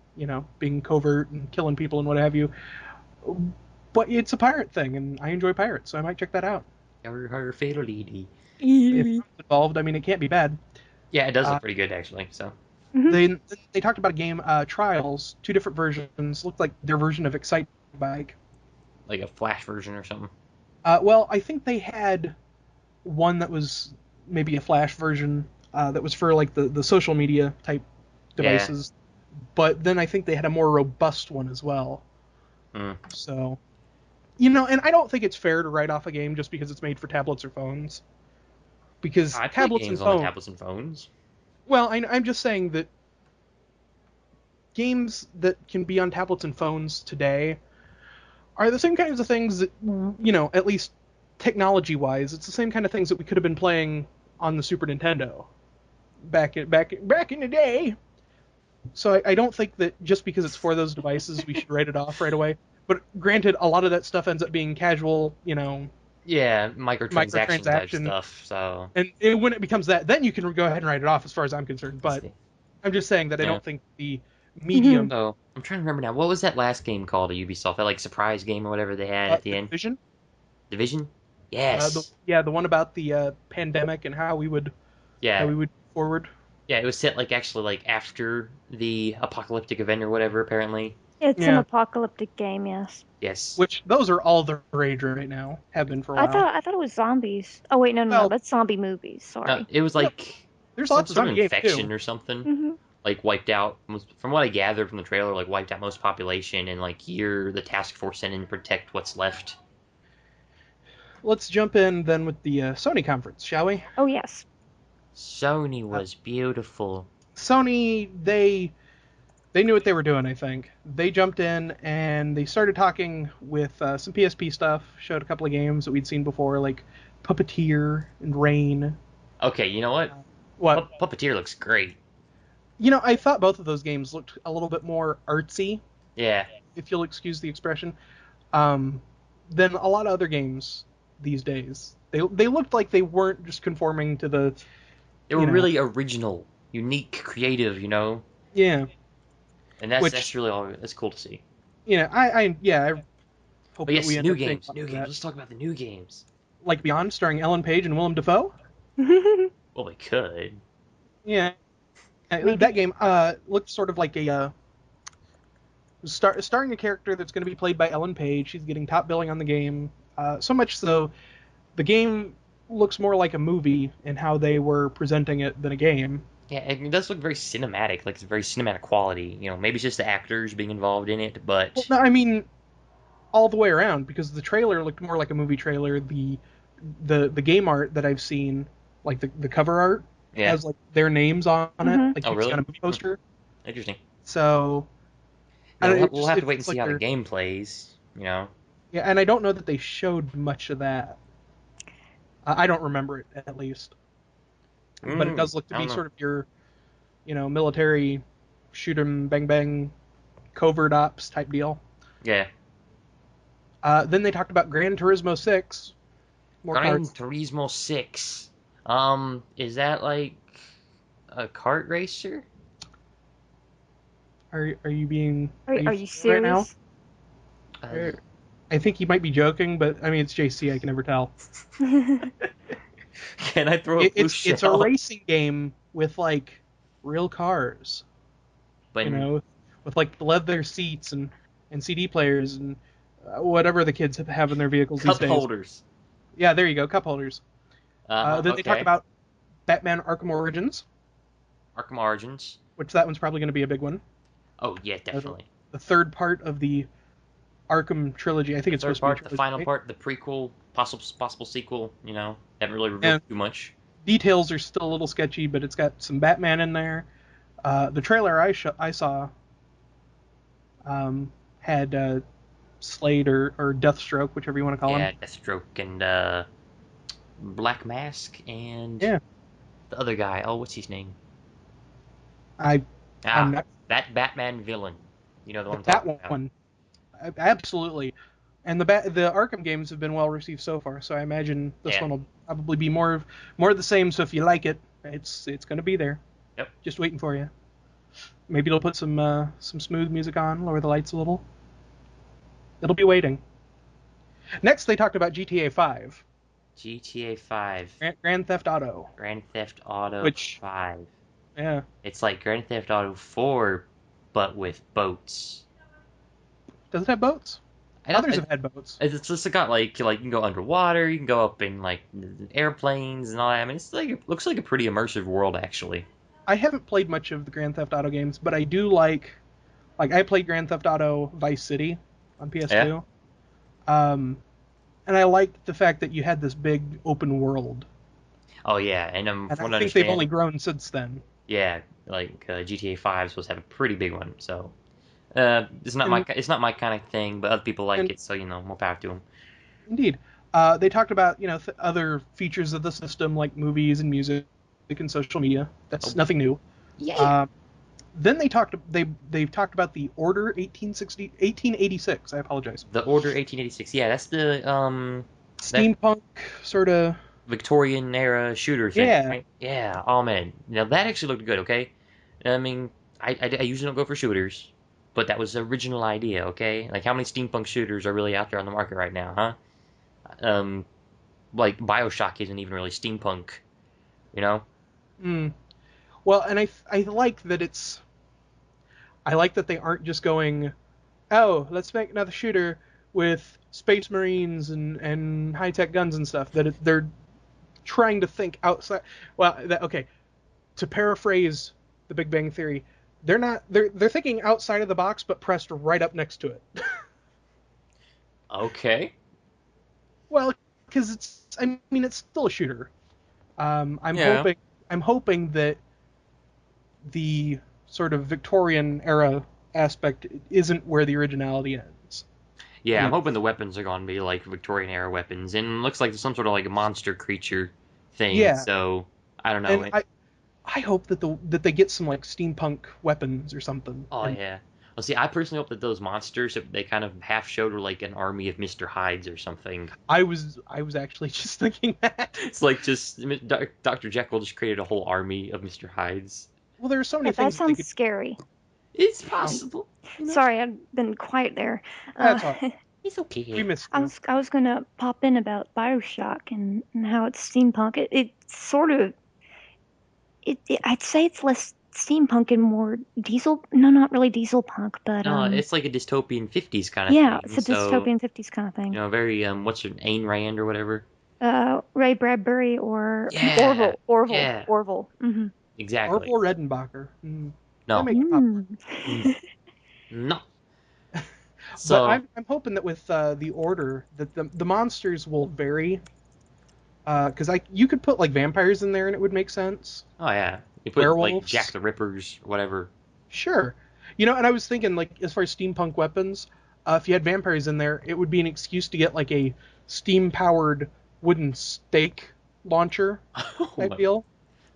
being covert and killing people and what have you. But it's a pirate thing, and I enjoy pirates, so I might check that out. Her fatal lady. If it's involved, I mean, it can't be bad. Yeah, it does look pretty good actually. So they talked about a game, Trials, 2 different versions. Looked like their version of Excite Bike. Like a Flash version or something. Well, I think they had one that was maybe a Flash version that was for like the social media type devices. Yeah. But then I think they had a more robust one as well. So, and I don't think it's fair to write off a game just because it's made for tablets or phones. Because tablets and phones. On tablets and phones. Well, I'm just saying that games that can be on tablets and phones today are the same kinds of things that, at least technology-wise, it's the same kind of things that we could have been playing on the Super Nintendo back in the day. So I don't think that just because it's for those devices, we should write it off right away. But granted, a lot of that stuff ends up being casual, Yeah, microtransaction type stuff. So. And when it becomes that, then you can go ahead and write it off, as far as I'm concerned. But I'm just saying that I don't think the medium. Oh, I'm trying to remember now. What was that last game called at Ubisoft? That surprise game or whatever they had at the end. Division. Division. Yes. The one about the pandemic and how we would. Yeah. How we would forward. Yeah, it was set actually after the apocalyptic event or whatever. Apparently. It's an apocalyptic game, yes. Yes. Which those are all the rage right now. Have been for a while. I thought it was zombies. Oh wait, no, that's zombie movies. Sorry. It was there's lots of zombie infection too. Or something. Wiped out. From what I gathered from the trailer, wiped out most population, and you're the task force sent in to protect what's left. Let's jump in then with the Sony conference, shall we? Oh yes. Sony was beautiful. Sony, they knew what they were doing, I think. They jumped in and they started talking with some PSP stuff, showed a couple of games that we'd seen before, like Puppeteer and Rain. Okay, you know what? What? Puppeteer looks great. I thought both of those games looked a little bit more artsy. Yeah. If you'll excuse the expression. Than a lot of other games these days. They looked like they weren't just conforming to the... They were really original, unique, creative, Yeah. And that's really that's cool to see. I hope that we new games. New games. Let's talk about the new games. Like Beyond, starring Ellen Page and Willem Dafoe? Well, we could. Yeah. That game looked sort of like a starring a character that's going to be played by Ellen Page. She's getting top billing on the game. So much so, the game looks more like a movie in how they were presenting it than a game. Yeah, it does look very cinematic. It's very cinematic quality. Maybe it's just the actors being involved in it, but... Well, no, I mean, all the way around, because the trailer looked more like a movie trailer. The game art that I've seen, the cover art, has their names on it. It's really? got a movie poster. Interesting. So... Yeah, we'll have to wait and see how the game plays, Yeah, and I don't know that they showed much of that. I don't remember it, at least. But it does look to be sort of your, military shoot 'em, bang bang, covert ops type deal. Yeah. Then they talked about Gran Turismo 6. Gran Turismo 6. Is that a kart racer? Are you being... Are you serious? Right now? I think you might be joking, but I mean, it's JC. I can never tell. Can I throw a blue shell? It's a racing game with real cars. But with leather seats and CD players and whatever the kids have in their vehicles these days. Cup holders. Yeah, there you go, cup holders. Then they talked about Batman Arkham Origins. Arkham Origins. Which that one's probably going to be a big one. Oh yeah, definitely. The third part of the Arkham trilogy. I think it's supposed to be a trilogy, the final part, the prequel, possible sequel. Haven't really revealed too much. Details are still a little sketchy, but it's got some Batman in there. The trailer I saw had Slade or Deathstroke, whichever you want to call him. Yeah, Deathstroke and Black Mask and the other guy. Oh, what's his name? That Batman villain. The one I'm talking about. That one. Absolutely. And the Arkham games have been well received so far, so I imagine this Yeah. one will probably be more of the same. So if you like it, it's going to be there. Yep. Just waiting for you. Maybe it'll put some smooth music on, lower the lights a little. It'll be waiting. Next, they talked about GTA 5, GTA 5, Grand Theft Auto, Grand Theft Auto which 5. yeah, It's like Grand Theft Auto 4, but with boats. does it have boats? I don't. Others have had boats. It's just got like you can go underwater, you can go up in like airplanes and all that. I mean, it looks like a pretty immersive world actually. I haven't played much of the Grand Theft Auto games, but I do like I played Grand Theft Auto Vice City on PS2. And I liked the fact that you had this big open world. Oh yeah, and And from what I I think they've understand, only grown since then. yeah, like GTA 5 is supposed to have a pretty big one. So it's not And, my kind of thing, but other people like and it, so more power to them. indeed, they talked about other features of the system like movies and music and social media. That's Oh. nothing new. Yeah. Then they've talked about the Order 1886. I apologize. The Order 1886. Yeah, that's the Steampunk sort of. Victorian era shooter thing, Yeah. right? Yeah. Oh man, now that actually looked good. Okay, I mean, I usually don't go for shooters, but that was the original idea. Okay, like how many steampunk shooters are really out there on the market right now, huh? Like BioShock isn't even really steampunk, you know? Mm. Well, and I like that I like that they aren't just going, oh, let's make another shooter with space marines and high tech guns and stuff. They're trying to think outside. Well, okay. To paraphrase The Big Bang Theory, they're thinking outside of the box, but pressed right up next to it. Okay. Well, because it's still a shooter. I'm Yeah. hoping that the sort of Victorian era aspect isn't where the originality ends. Yeah, You I'm know, hoping the weapons are going to be like Victorian era weapons, and it looks like there's some sort of like a monster creature thing. yeah, So I don't know. and I hope that they get some like steampunk weapons or something. Oh And yeah. Well, see, I personally hope that those monsters that they kind of half showed were like an army of Mr. Hydes or something. I was actually just thinking that. It's like just Dr. Jekyll just created a whole army of Mr. Hydes. Well, there are so many That things that they sounds could. scary. It's possible. Sorry, I've been quiet there. That's all right. It's We okay. missed I you. was gonna pop in about Bioshock and how it's steampunk. It sort of I'd say it's less steampunk and more diesel. No, not really diesel punk, but No, it's like a dystopian 50s kind of yeah, thing. it's a So, dystopian 50s kind of thing. very what's her Ayn Rand or whatever. Ray Bradbury or Yeah. Orville. Yeah. Mm-hmm. Exactly. Orville Redenbacher. No. That makes pop. No. But So, I'm hoping that with the Order that the monsters will vary. Because you could put like vampires in there and it would make sense. oh yeah. You put like Werewolves. Jack the Rippers, whatever. Sure. And I was thinking, like, as far as steampunk weapons, if you had vampires in there, it would be an excuse to get, like, a steam-powered wooden stake launcher, I feel.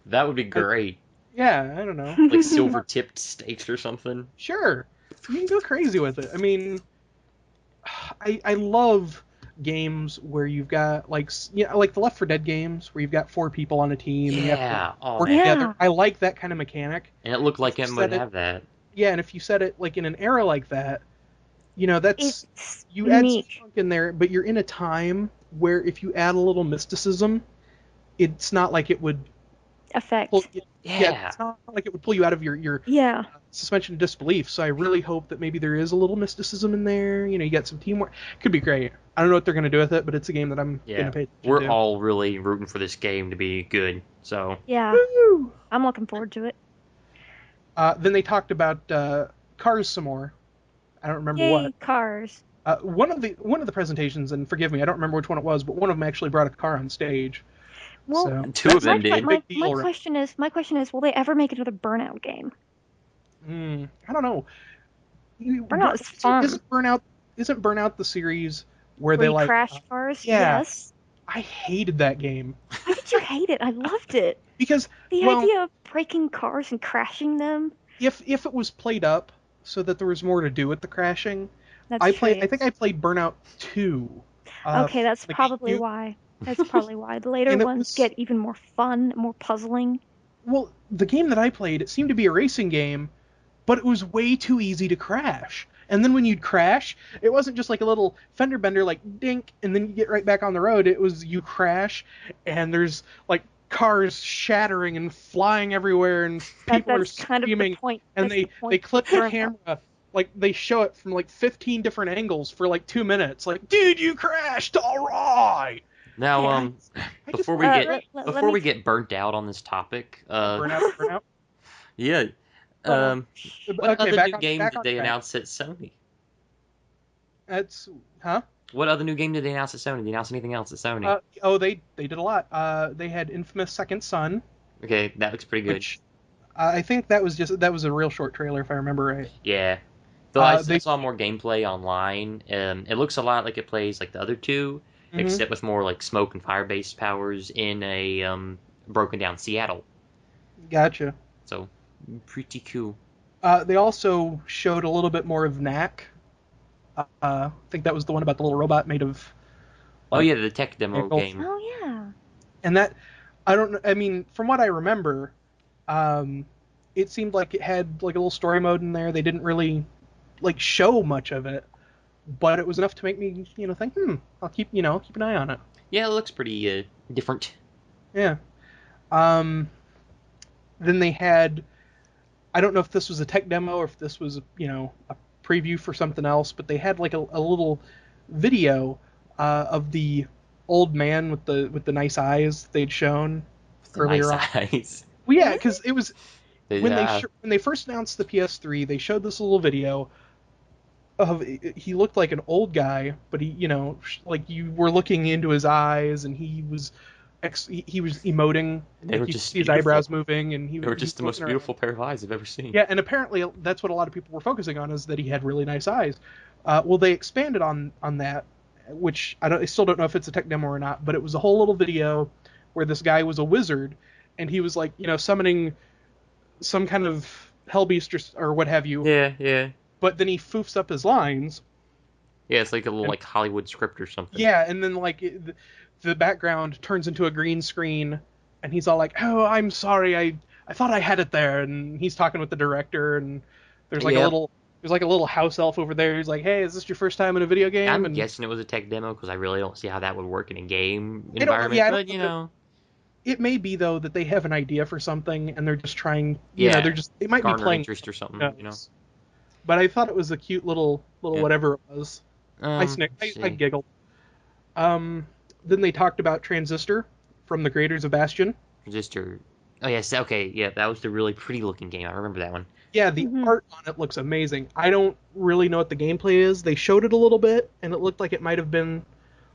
That would be great. Yeah, I don't know. Like silver-tipped stakes or something. Sure. You can go crazy with it. I mean, I love games where you've got, like the Left 4 Dead games, where you've got 4 people on a team and you have Yeah. to Oh work man. Yeah. together. I like that kind of mechanic. And it looked like You it said would it- have that. Yeah, and if you set it, like, in an era like that, that's... It's You add unique. steampunk in there, but you're in a time where if you add a little mysticism, it's not like it would Effect. pull. Yeah. It's not like it would pull you out of your Yeah. suspension of disbelief. So I really hope that maybe there is a little mysticism in there. You got some teamwork. Could be great. I don't know what they're gonna do with it, but it's a game that I'm gonna pay attention We're to. all really rooting for this game to be good. So, Yeah. Woo! I'm looking forward to it. Then they talked about cars some more. I don't remember Yay, what. cars. One of the presentations, and forgive me, I don't remember which one it was, but one of them actually brought a car on stage. Well, So, two of them did. my Big deal, right? question is, will they ever make another Burnout game? I don't know. Burnout is fun. Isn't Burnout the series where Where they you like crash cars? yeah. Yes. I hated that game Why did you hate it? I loved it. because The well, idea of breaking cars and crashing them. if it was played up so that there was more to do with the crashing, That's I true. think I played Burnout 2. Okay, that's for the probably GameCube, why. That's probably why. The later and it ones was get even more fun, more puzzling. well, the game that I played, it seemed to be a racing game, but it was way too easy to crash. And then when you'd crash, it wasn't just like a little fender bender, like dink, and then you get right back on the road. It was you crash, and there's like cars shattering and flying everywhere, and people are That's kind of the screaming, point. and That's the they point clip the Burnout. camera, like they show it from like 15 different angles for like 2 minutes. Like, dude, you crashed, all right. Now, Yeah. I just before thought it we was get great. Let me. burnt out on this topic, Burnout. yeah, Oh, what Okay, other new game back did on they track. announce at Sony? That's huh? What other new game did they announce at Sony? Did they announce anything else at Sony? They did a lot. They had Infamous Second Son, Okay, that looks pretty good. which I think that was a real short trailer if I remember right. Yeah. Though I They saw more gameplay online. It looks a lot like it plays like the other two, mhm, except with more like smoke and fire-based powers in a broken down Seattle. Gotcha. So pretty cool. They also showed a little bit more of Knack. I think that was the one about the little robot made of Oh like yeah, the tech demo vehicles. game. oh yeah. And that I don't know. I mean, from what I remember, um, it seemed like it had like a little story mode in there. They didn't really like show much of it, but it was enough to make me think, I'll keep an eye on it. Yeah, it looks pretty different. Yeah. Um, then they had, I don't know if this was a tech demo or if this was a preview for something else, but they had like a little video of the old man with the nice eyes they'd shown With the earlier nice on. eyes. Well, yeah, because it was Yeah. when they first announced the PS3, they showed this little video of he looked like an old guy, but he like you were looking into his eyes and he was emoting, They like were you could just see his beautiful. eyebrows moving, and They were he just was the most looking around. beautiful pair of eyes I've ever seen. Yeah, and apparently that's what a lot of people were focusing on, is that he had really nice eyes. Well, they expanded on that, which I still don't know if it's a tech demo or not, but it was a whole little video where this guy was a wizard, and he was like summoning some kind of hell beast or what have you. Yeah, yeah. But then he foofs up his lines, Yeah, it's like a little and like Hollywood script or something. yeah, and then like the background turns into a green screen, and he's all like, "Oh, I'm sorry, I thought I had it there," and he's talking with the director, and there's like a Yep. little there's like a little house elf over there. He's like, "Hey, is this your first time in a video game?" I'm And guessing it was a tech demo because I really don't see how that would work in a game I don't know. environment. Yeah, I don't But know. It may be though that they have an idea for something and they're just trying. yeah, They might be garner playing. interest or something. Who knows? But I thought it was a cute little Yeah. whatever it was. Let's I see. giggled. Um, then they talked about Transistor from the creators of Bastion. Resistor. Oh yes, okay, yeah, that was the really pretty looking game. I remember that one. Yeah, the Mhm. art on it looks amazing. I don't really know what the gameplay is. They showed it a little bit, and it looked like it might have been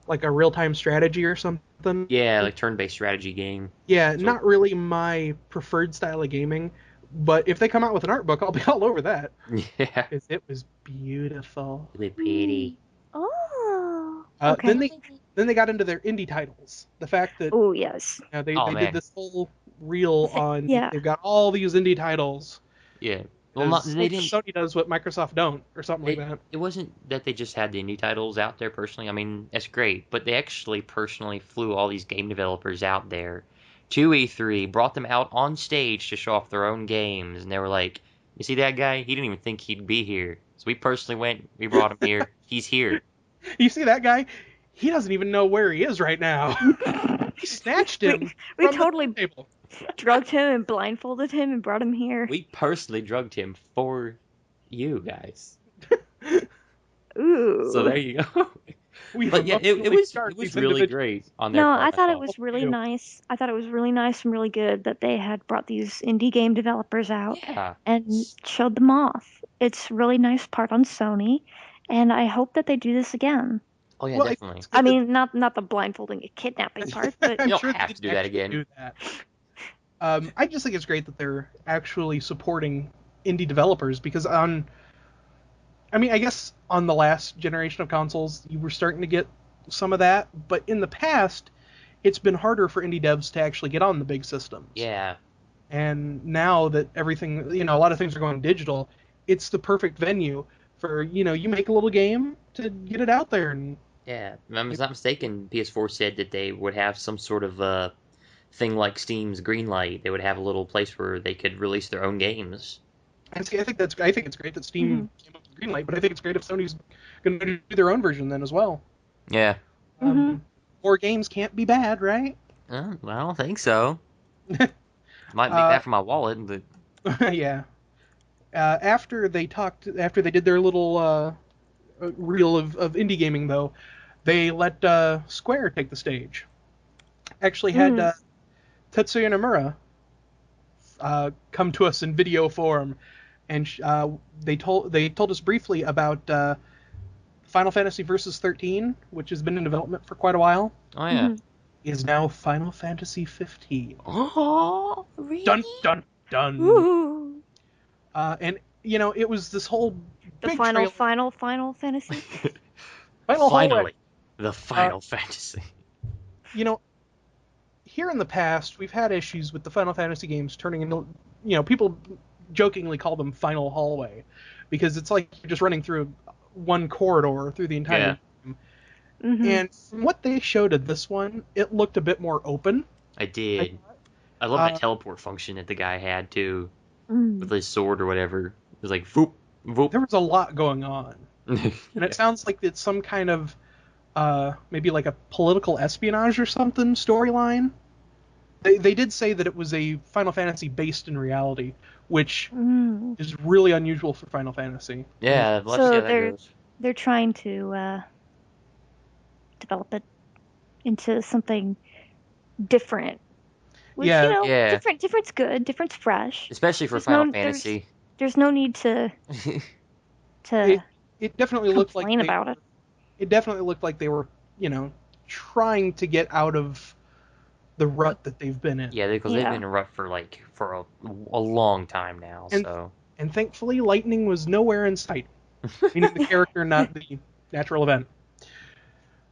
like a real-time strategy or something. Yeah, like turn-based strategy game. Yeah, So not really my preferred style of gaming, but if they come out with an art book, I'll be all over that. yeah, 'Cause it was beautiful. really pretty. Oh. Uh, Okay. then they then they got into their indie titles. The fact that Oh yes. they Oh did man, this whole reel on Yeah. they've got all these indie titles. yeah. Well, not As they didn't. Sony does what Microsoft don't, or something like that. It wasn't that they just had the indie titles out there personally. I mean, that's great, but they actually personally flew all these game developers out there to E3, brought them out on stage to show off their own games, and they were like, "You see that guy? He didn't even think he'd be here. So we personally went, we brought him here. He's here." You see that guy? He doesn't even know where he is right now. We snatched him We from totally the table. drugged him and blindfolded him and brought him here. We personally drugged him for you guys. Ooh. So there you go. We've But yeah, it emotionally was scarred really these individuals. great on their No, part. I thought it thought. was really Ew. nice. I thought it was really nice and really good that they had brought these indie game developers out Yeah. and showed them off. It's a really nice part on Sony, and I hope that they do this again. Oh yeah, Well, I think definitely. it's good I mean, not the blindfolding and kidnapping part, but I'm You don't sure they have to didn't do that actually again. do that. I just think it's great that they're actually supporting indie developers because I guess on the last generation of consoles, you were starting to get some of that, but in the past, it's been harder for indie devs to actually get on the big systems. Yeah. And now that everything, a lot of things are going digital, it's the perfect venue for you make a little game to get it out there. And Yeah, if I'm not mistaken, PS4 said that they would have some sort of thing like Steam's Greenlight. They would have a little place where they could release their own games. I think it's great that Steam came up with Greenlight, but I think it's great if Sony's going to do their own version then as well. Yeah. More games can't be bad, right? I don't think so. Might make that for my wallet, but Yeah. After they did their little reel of indie gaming, though, they let Square take the stage. Actually had Tetsuya Nomura come to us in video form, and they told us briefly about Final Fantasy Versus 13, which has been in development for quite a while. oh yeah. Is now Final Fantasy 15. Oh, really? Dun dun dun. Ooh. And it was this whole The big final Fantasy. fantasy. Finally, the Final Fantasy. Here in the past, we've had issues with the Final Fantasy games turning into, people jokingly call them Final Hallway, because it's like you're just running through one corridor through the entire game. And from what they showed at this one, it looked a bit more open. I did. I love that teleport function that the guy had too, with his sword or whatever. It was like voop, voop. There was a lot going on, and it sounds like it's some kind of maybe like a political espionage or something storyline. They did say that it was a Final Fantasy based in reality, which is really unusual for Final Fantasy. Yeah, let's see how that goes. They're trying to develop it into something different. Which, different's good. Different's fresh. Especially for Final Fantasy. There's no need to it definitely looked like complain about it. It definitely looked like they were, trying to get out of the rut that they've been in. Yeah, because they've been in a rut for a long time now. And thankfully, lightning was nowhere in sight, meaning the character, not the natural event.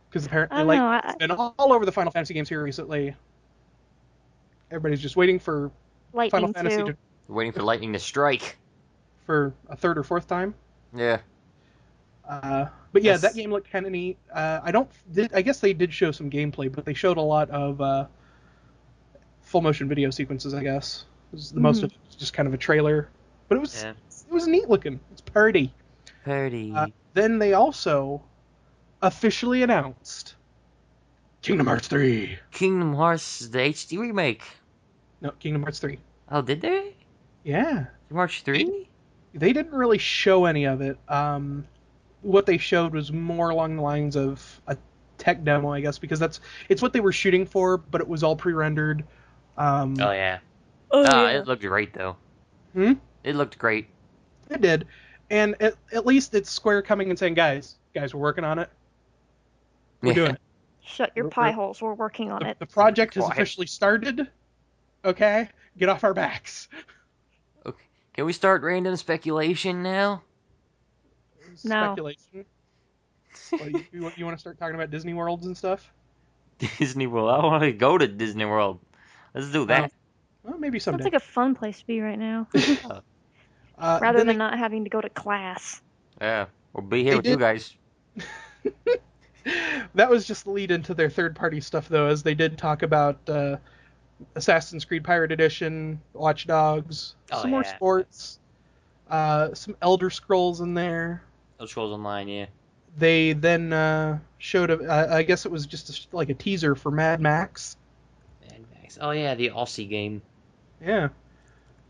Because apparently, lightning's been all over the Final Fantasy games here recently. Everybody's just waiting for Lightning Final Fantasy waiting for lightning to strike for a third or fourth time. Yeah. But yeah, that game looked kind of neat. I guess they did show some gameplay, but they showed a lot of full motion video sequences. I guess most of it was just kind of a trailer, but it was neat looking. It's pretty. Then they also officially announced Kingdom Hearts 3. Kingdom Hearts, the HD remake. No, Kingdom Hearts 3. Oh, did they? Yeah. Kingdom Hearts 3? They didn't really show any of it. What they showed was more along the lines of a tech demo, I guess, because it's what they were shooting for, but it was all pre-rendered. Oh yeah. It looked great though. It looked great. It did, and at least it's Square coming and saying, guys, we're working on it. We're doing it. Shut your pie holes. We're working on it. The project has officially started. Okay, get off our backs. Okay, can we start random speculation now? No. Speculation. Well, you want to start talking about Disney Worlds and stuff? Disney World. I want to go to Disney World. Let's do that. Well, maybe someday. Sounds like a fun place to be right now. Rather than not having to go to class. Yeah, we'll be here with you guys. That was just the lead into their third-party stuff, though, as they did talk about Assassin's Creed Pirate Edition, Watch Dogs, some more sports, some Elder Scrolls in there. Elder Scrolls Online, yeah. They then showed, I guess it was just like a teaser for Mad Max. Mad Max. Oh, yeah, the Aussie game. Yeah.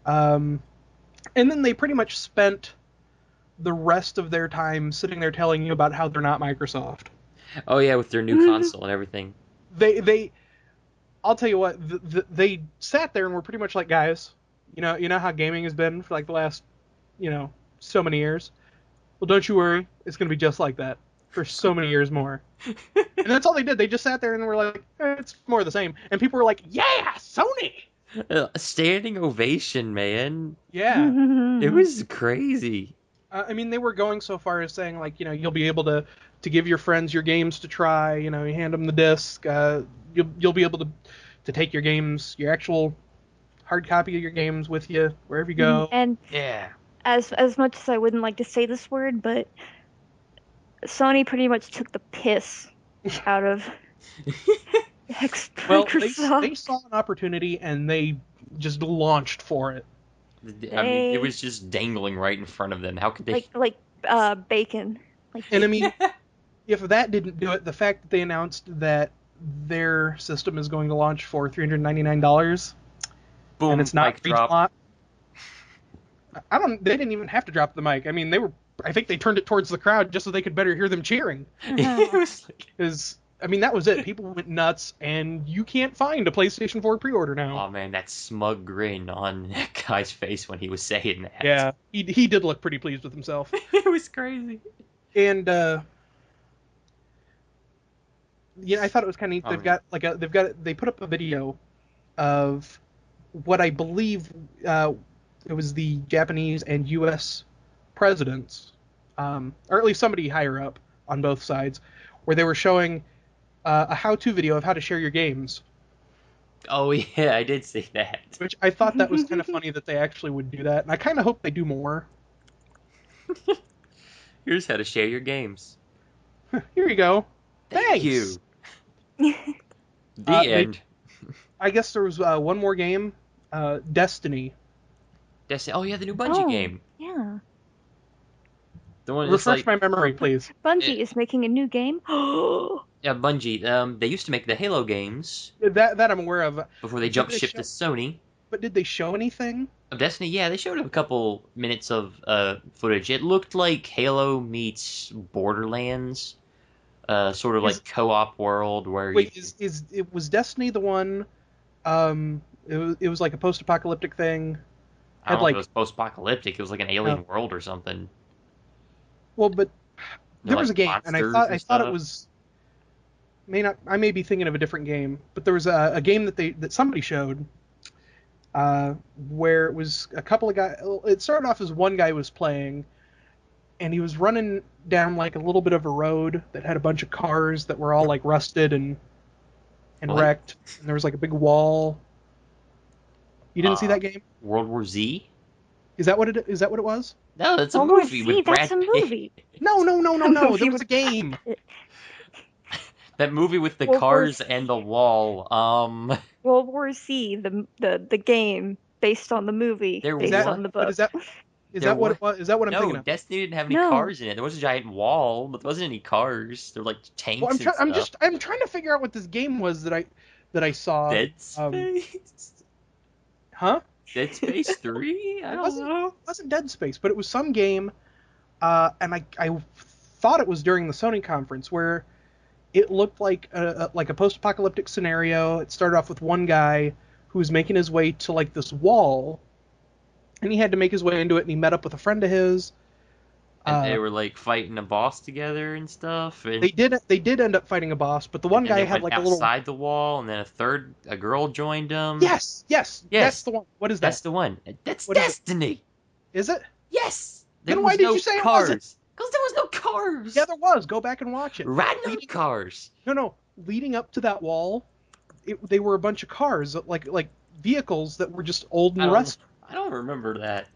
And then they pretty much spent the rest of their time sitting there telling you about how they're not Microsoft. Oh, yeah, with their new console and everything. I'll tell you what, they sat there and were pretty much like, guys, you know how gaming has been for like the last, so many years? Well, don't you worry. It's going to be just like that for so many years more. And that's all they did. They just sat there and were like, it's more of the same. And people were like, yeah, Sony! A standing ovation, man. Yeah. It was crazy. I mean, they were going so far as saying, like, you'll be able to give your friends your games to try. You hand them the disc. You'll be able to take your actual hard copy of your games with you wherever you go. And yeah, as much as I wouldn't like to say this word, but Sony pretty much took the piss out of Well, Microsoft. they saw an opportunity and they just launched for it. I mean, it was just dangling right in front of them. How could they? like bacon. And I mean, if that didn't do it, the fact that they announced that their system is going to launch for $399, Boom, and it's not mic drop. regional. They didn't even have to drop the mic. I mean, I think they turned it towards the crowd just so they could better hear them cheering. It was like, Because, I mean, that was it. People went nuts, and you can't find a PlayStation 4 pre-order now. oh man, that smug grin on that guy's face when he was saying that. Yeah, he did look pretty pleased with himself. It was crazy. And yeah, I thought it was kind of neat. They put up a video of what I believe it was the Japanese and U.S. presidents, or at least somebody higher up on both sides, where they were showing a how-to video of how to share your games. Oh yeah, I did see that. Which I thought that was kind of funny that they actually would do that, and I kind of hope they do more. Here's how to share your games. Here you go. Thank Thanks. you. The end. I guess there was one more game, Destiny. Destiny. Oh yeah, the new Bungie game. Yeah. The one that's Refresh like my memory, please. Bungie is making a new game. yeah, Bungie. They used to make the Halo games That I'm aware of. before they jumped they ship show- to Sony. But did they show anything? Of Destiny, yeah, they showed a couple minutes of footage. It looked like Halo meets Borderlands, sort of like co-op world where Wait, was Destiny the one? It was like a post-apocalyptic thing. I don't know if it was post-apocalyptic. It was like an alien world or something. Well, but there was a game, and I thought it was. I may be thinking of a different game, but there was a game that somebody showed, where it was a couple of guys. It started off as one guy was playing, and he was running down like a little bit of a road that had a bunch of cars that were all like rusted and wrecked, and there was like a big wall. You didn't see that game? World War Z? Is that what it was? No, that's a World War movie Z, with Brad that's a Pitt. movie. No. movie There was with a game. That movie with the World War cars Z. and the wall. World War Z, the game based on the movie, There based was- on the book. But is that what it was? Is that what I'm thinking No, of? Destiny didn't have any No. cars in it. There was a giant wall, but there wasn't any cars. There were like tanks Well, and stuff. I'm trying to figure out what this game was that I saw. Dead Space? Huh? Dead Space 3? I don't know. It wasn't Dead Space, but it was some game, and I thought it was during the Sony conference where it looked like a post-apocalyptic scenario. It started off with one guy who was making his way to like this wall, and he had to make his way into it, and he met up with a friend of his. And they were like fighting a boss together and stuff. And They did end up fighting a boss, but the one and guy they had went like a little. outside the wall, and then a girl joined them. Yes, that's the one. What is that? That's the one. That's What is it? Destiny. Is it? Yes. Then why did you say it wasn't? Because there was no cars. Yeah, there was. Go back and watch it. Random cars. No. Leading up to that wall, they were a bunch of cars, like vehicles that were just old and rusted. I don't remember that.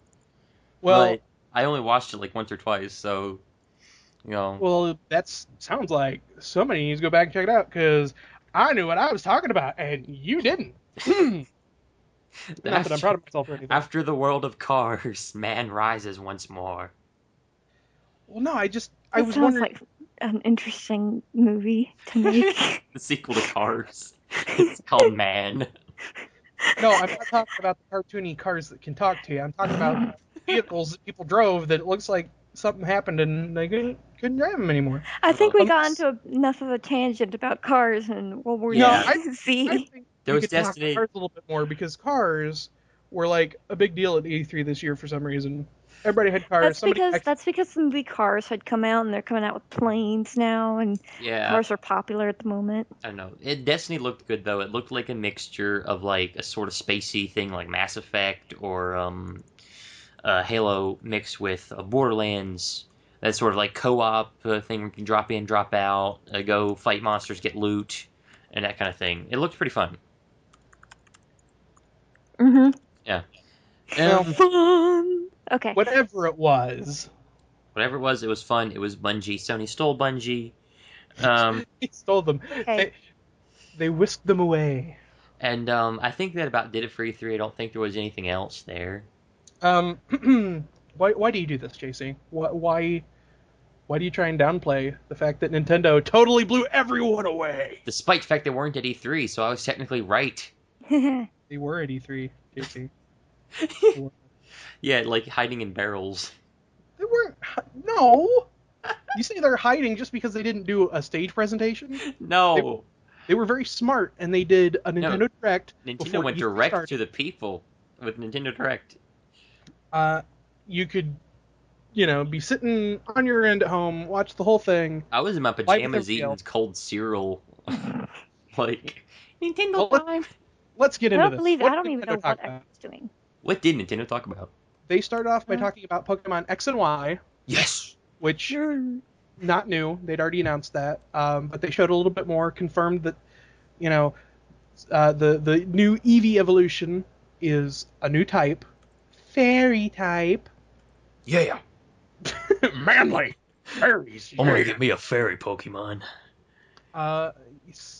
Well, But I only watched it like once or twice, so you know. well, that sounds like somebody needs to go back and check it out because I knew what I was talking about and you didn't. Not that I'm proud of myself or anything. After the world of cars, man rises once more. Well, no, I was Sounds wondering. like an interesting movie to make. The sequel to Cars. It's called Man. No, I'm not talking about the cartoony cars that can talk to you. I'm talking about vehicles that people drove that it looks like something happened and they couldn't drive them anymore. I think we got into enough of a tangent about cars and World War Yeah. Z. I think There we was could talk Destiny. about cars a little bit more because cars were like a big deal at E3 this year for some reason. Everybody had cars. That's because the movie Cars had come out and they're coming out with planes now, and Yeah. cars are popular at the moment. I don't know. Destiny looked good though. It looked like a mixture of like a sort of spacey thing like Mass Effect or Halo mixed with Borderlands. That sort of like co-op thing where you can drop in, drop out, go fight monsters, get loot, and that kind of thing. It looked pretty fun. Mm-hmm. Yeah. Well, Fun. Okay. Whatever it was. Whatever it was fun. It was Bungie. Sony stole Bungie. He stole them. Hey. They whisked them away. And I think that about did it for E3. I don't think there was anything else there. Why do you do this, JC? Why do you try and downplay the fact that Nintendo totally blew everyone away? Despite the fact they weren't at E3, so I was technically right. They were at E3, JC. Yeah, like hiding in barrels. They weren't. No. You say they're hiding just because they didn't do a stage presentation? No. They were very smart, and they did a Nintendo Direct. Nintendo went E3 direct started. to the people with Nintendo Direct. You could, be sitting on your end at home, watch the whole thing. I was in my pajamas eating cold cereal. Like, Nintendo time. Let's get I into don't this. believe. What I don't did even Nintendo know talk what about? X's doing. What did Nintendo talk about? They started off by talking about Pokemon X and Y. Yes! Which, not new. They'd already announced that. But they showed a little bit more, confirmed that, the new Eevee evolution is a new type. Fairy type. Yeah! Manly! Fairies. I'm gonna get me a fairy Pokemon.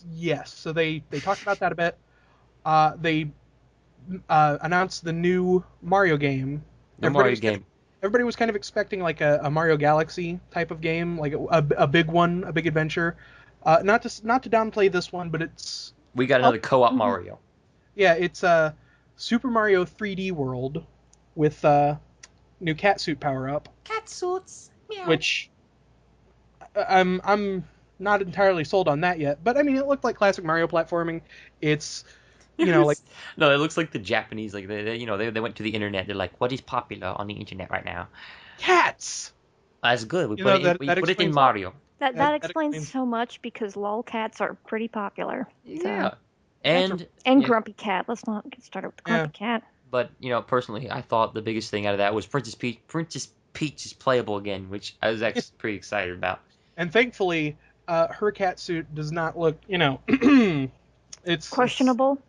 Yes. So they talked about that a bit. They announced the new Mario game. Everybody was kind of expecting like a Mario Galaxy type of game, like a big one, a big adventure. Not to downplay this one, but it's we got another co-op Mario. Yeah, it's a Super Mario 3D World with new cat suit power up. Cat suits. Meow. Which I'm not entirely sold on that yet, but I mean it looked like classic Mario platforming. It's like no, it looks like the Japanese, like they went to the internet. They're like, what is popular on the internet right now? Cats. That's good. We put it in Mario. That explains so much because lol cats are pretty popular. Yeah. So. And Grumpy Cat. Let's not get started with Grumpy Cat. But personally, I thought the biggest thing out of that was Princess Peach is playable again, which I was actually pretty excited about. And thankfully, her cat suit does not look, it's questionable.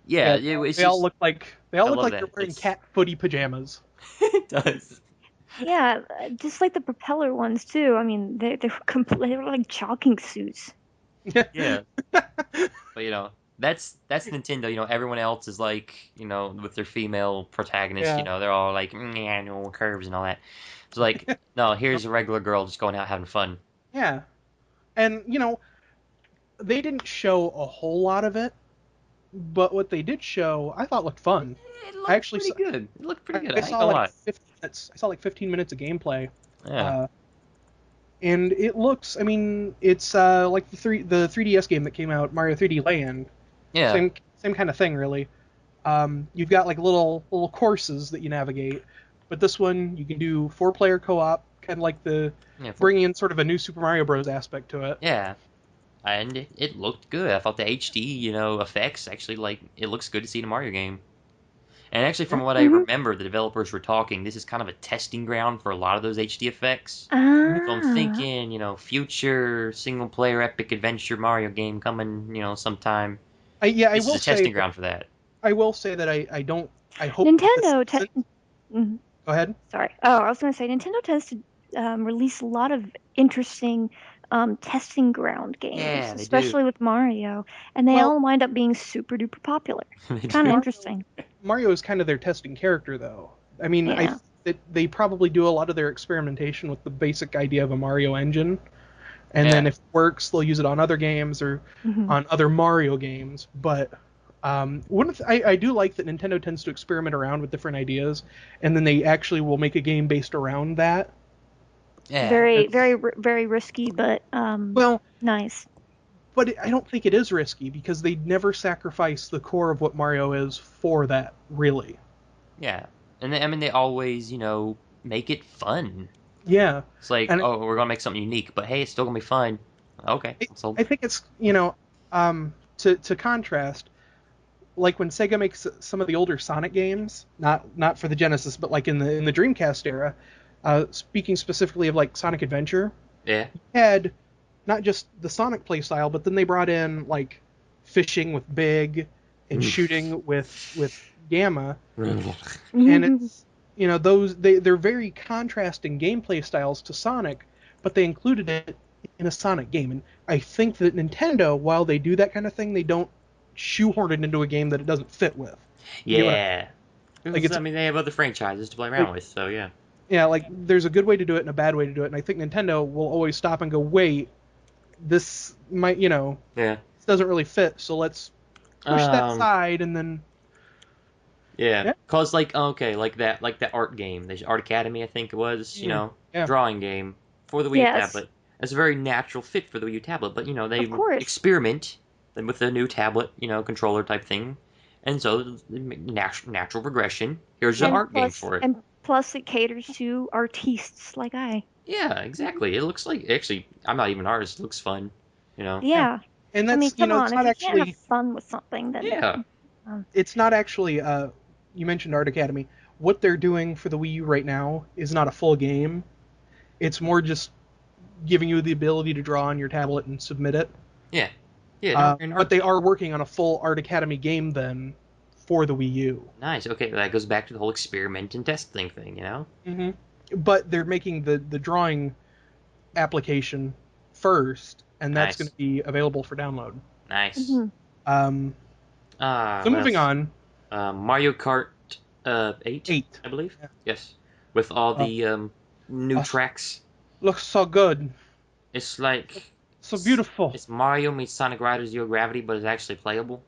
They all look like they're wearing cat footy pajamas. It does. Yeah, just like the propeller ones too. I mean, they were like jogging suits. Yeah. But that's Nintendo. Everyone else is like, with their female protagonists. They're all like, no curves and all that. It's like, no, here's a regular girl just going out having fun. Yeah, and they didn't show a whole lot of it, but what they did show, I thought looked fun. It looked pretty good. It looked pretty good. I saw like 15 minutes. I saw like 15 minutes of gameplay. Yeah. And it looks. I mean, it's like the 3DS game that came out, Mario 3D Land. Yeah. Same kind of thing, really. You've got like little courses that you navigate, but this one you can do 4-player co-op, kind of like bringing in sort of a new Super Mario Bros. Aspect to it. Yeah. And it looked good. I thought the HD, effects actually it looks good to see in a Mario game. And actually, from what I remember, the developers were talking. This is kind of a testing ground for a lot of those HD effects. So I'm thinking, future single-player epic adventure Mario game coming, sometime. This is a testing ground for that. I will say that I hope Nintendo. Go ahead. Sorry. Oh, I was going to say Nintendo tends to release a lot of interesting testing ground games, especially with Mario, and they all wind up being super duper popular. Kind of interesting. Mario is kind of their testing character, though. I mean, they probably do a lot of their experimentation with the basic idea of a Mario engine, and then if it works, they'll use it on other games or on other Mario games. But I do like that Nintendo tends to experiment around with different ideas, and then they actually will make a game based around that. Yeah. Very, very, very risky, but nice. But I don't think it is risky because they never sacrifice the core of what Mario is for that, really. Yeah. And they always, make it fun. Yeah. It's like, we're going to make something unique, but hey, it's still going to be fun. Okay. I think it's, to contrast, like when Sega makes some of the older Sonic games, not for the Genesis, but like in the Dreamcast era, speaking specifically of like Sonic Adventure, you had not just the Sonic playstyle, but then they brought in like fishing with Big and shooting with Gamma, and they're very contrasting gameplay styles to Sonic, but they included it in a Sonic game. And I think that Nintendo, while they do that kind of thing, they don't shoehorn it into a game that it doesn't fit with. Yeah. Like I mean, they have other franchises to play around with, so yeah. Yeah, like there's a good way to do it and a bad way to do it, and I think Nintendo will always stop and go, wait, this might, Yeah. this doesn't really fit, so let's push that aside, and then yeah. Cause like that art game, the Art Academy, I think it was, drawing game for the Wii U tablet. It's a very natural fit for the Wii U tablet, but they experiment with a new tablet, controller type thing, and so natural progression. Here's an art game for it. And plus, it caters to artists like I. Yeah, exactly. It looks like, actually, I'm not even an artist. It looks fun, Yeah. And that's, come on, it's not if actually... you can't have fun with something, then... Yeah. It's not actually, you mentioned Art Academy. What they're doing for the Wii U right now is not a full game. It's more just giving you the ability to draw on your tablet and submit it. Yeah. Yeah. But they are working on a full Art Academy game then for the Wii U. Nice. Okay, that goes back to the whole experiment and testing thing, Mm-hmm. But they're making the drawing application first, and that's going to be available for download. Nice. Mm-hmm. So moving on. Mario Kart 8, I believe. Yeah. Yes. With all the new tracks. Looks so good. It's like... So beautiful. It's Mario meets Sonic Riders Zero Gravity, but it's actually playable.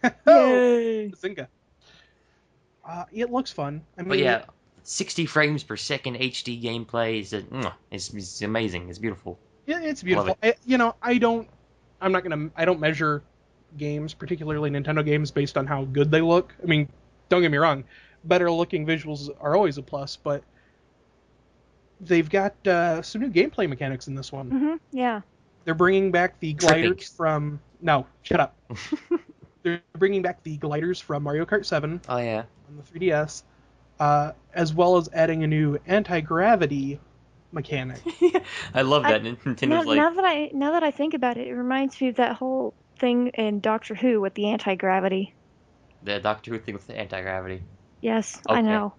Yay! Zynga. It looks fun. I mean, but yeah, 60 frames per second HD gameplay is amazing. It's beautiful. Yeah, it's beautiful. I don't measure games, particularly Nintendo games, based on how good they look. I mean, don't get me wrong, better looking visuals are always a plus, but they've got some new gameplay mechanics in this one. Mm-hmm. Yeah. They're bringing back the gliders from... No, shut up. They're bringing back the gliders from Mario Kart 7. Oh, yeah. On the 3DS, as well as adding a new anti-gravity mechanic. I love that. Nintendo's now that I think about it, it reminds me of that whole thing in Doctor Who with the anti-gravity. The Doctor Who thing with the anti-gravity. Yes, okay. I know.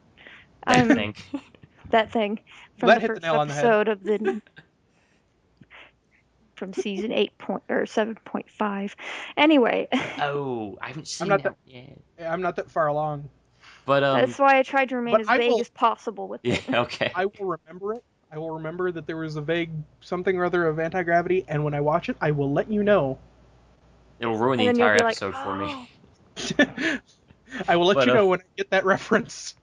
That thing. That thing from the first episode of the... from season 7.5. Anyway. Oh, I haven't seen that yet. I'm not that far along. But that's why I tried to remain as vague as possible with it. Yeah, okay. I will remember it. I will remember that there was a vague something or other of anti-gravity, and when I watch it, I will let you know. It'll ruin the entire episode for me. I will let you know when I get that reference.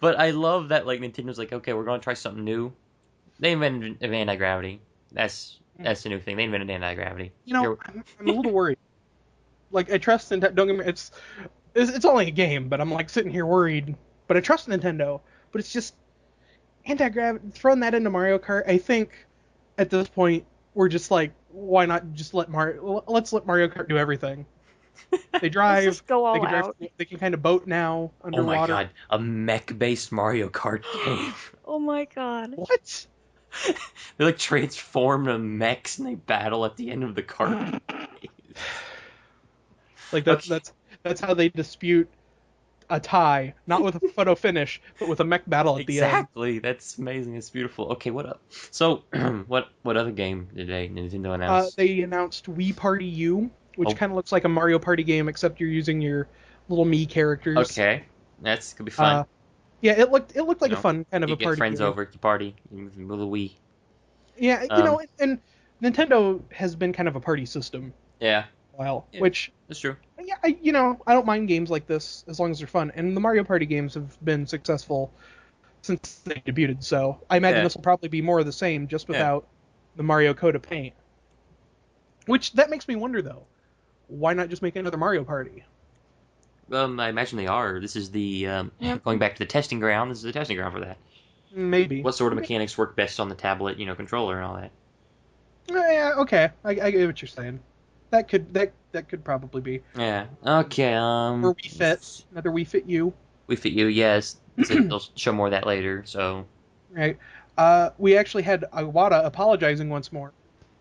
But I love that Nintendo's like, okay, we're going to try something new. They invented anti-gravity. That's the new thing. They invented anti-gravity. I'm a little worried. I trust Nintendo. Don't get me. It's only a game, but I'm sitting here worried. But I trust Nintendo. But it's just anti-gravity. Throwing that into Mario Kart. I think at this point we're just why not just let Mario? Let's let Mario Kart do everything. They drive. Let's just go all out. They can kind of boat now underwater. Oh my god, a mech-based Mario Kart game. Oh my god. What? They transform to mechs and they battle at the end of the kart. That's how they dispute a tie, not with a photo finish, but with a mech battle at the end. Exactly. That's amazing. It's beautiful. Okay, what up? So, what other game did Nintendo announce? They announced Wii Party U, which kind of looks like a Mario Party game, except you're using your little Mii characters. Okay, that's gonna be fun. Yeah, it looked like a fun kind of a party. You get friends over, you party with a Wii. Yeah, and Nintendo has been kind of a party system. Yeah. While, yeah, which that's true. Yeah, I don't mind games like this as long as they're fun, and the Mario Party games have been successful since they debuted. So I imagine this will probably be more of the same, just without the Mario coat of paint. Which that makes me wonder though, why not just make another Mario Party? I imagine they are. This is the going back to the testing ground. This is the testing ground for that. Maybe. What sort of mechanics work best on the tablet, controller and all that? Yeah, okay. I get what you're saying. That could probably be. Yeah. Okay. Or Wii Fit. Another Wii Fit U. Wii Fit U. Yes. They'll show more of that later. So. Right. We actually had Iwata apologizing once more.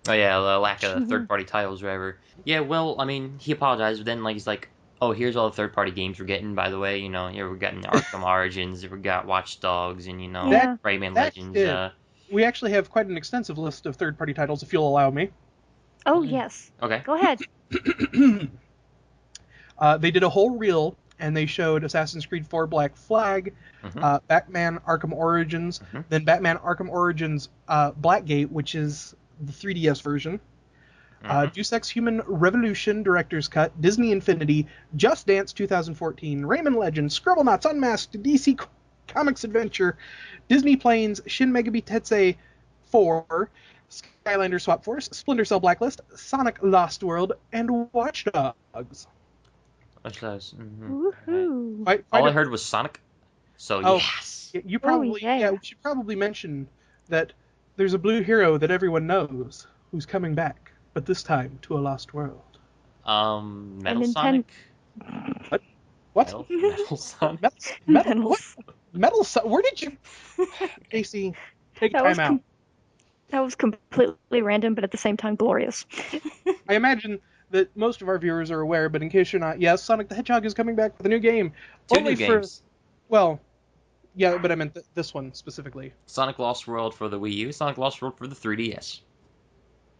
Oh yeah, the lack of third-party titles, or whatever. Yeah. Well, I mean, he apologized, but then he's like, Oh, here's all the third-party games we're getting, by the way. Here we're getting Arkham Origins, we got Watch Dogs, and, Yeah. Rayman That's Legends. it. We actually have quite an extensive list of third-party titles, if you'll allow me. Oh, yes. Okay. Go ahead. They did a whole reel, and they showed Assassin's Creed 4 Black Flag, Batman Arkham Origins, then Batman Arkham Origins Blackgate, which is the 3DS version, Deus Ex Human Revolution Director's Cut, Disney Infinity, Just Dance 2014, Rayman Legends, Scribblenauts Unmasked, DC Comics Adventure, Disney Planes, Shin Megami Tensei 4, Skylander Swap Force, Splinter Cell Blacklist, Sonic Lost World, and Watch Dogs. Woohoo. All I heard was Sonic. So yes. You probably we should probably mention that there's a blue hero that everyone knows who's coming back, but this time to a lost world. Metal Sonic. What? Metal Sonic. Metal Sonic. Where did you, AC? Take time out. That was completely random, but at the same time glorious. I imagine that most of our viewers are aware, but in case you're not, yes, Sonic the Hedgehog is coming back with a new game. Two new games. Well, yeah, but I meant this one specifically. Sonic Lost World for the Wii U, Sonic Lost World for the 3DS.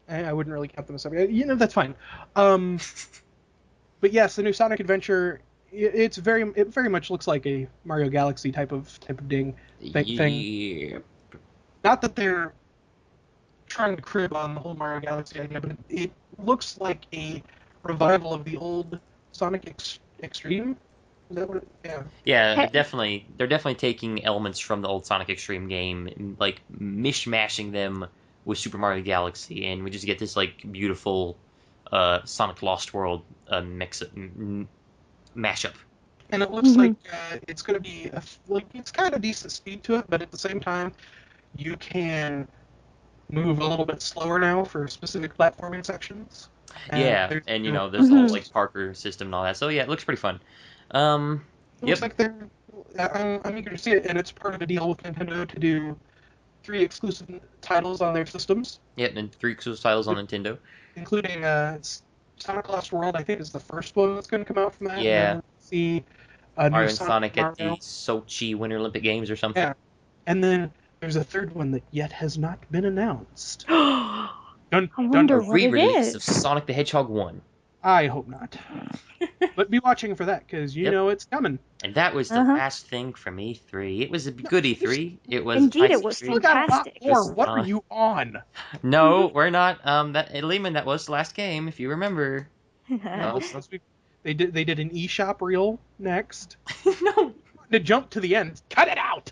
I wouldn't really count them as something. That's fine. But yes, the new Sonic Adventure, it very much looks like a Mario Galaxy type of thing. Not that they're trying to crib on the whole Mario Galaxy idea, but it looks like a revival of the old Sonic Extreme. Is that what it, yeah. Yeah, they're definitely taking elements from the old Sonic Extreme game and like mishmashing them with Super Mario Galaxy, and we just get this like beautiful Sonic Lost World mashup. And it looks like it's going to be it's kind of decent speed to it, but at the same time, you can move a little bit slower now for specific platforming sections. And there's the whole like Parker system and all that. So yeah, it looks pretty fun. It looks like I'm eager to see it, and it's part of a deal with Nintendo to do 3 exclusive titles on their systems. Yep, and 3 exclusive titles on Nintendo, including Sonic Lost World. I think is the first one that's going to come out from that. Yeah. See Mario and Sonic at the Sochi Winter Olympic Games or something. Yeah, and then there's a third one that yet has not been announced. I wonder what it re-release is. of Sonic the Hedgehog 1. I hope not. But be watching for that, because you know it's coming. And that was the last thing from E3. It was a good E3. It was Indeed, nice it was E3. fantastic. What are you on? No, we're not. Leaman, that was the last game, if you remember. They did an eShop reel next. No. To jump to the end. Cut it out!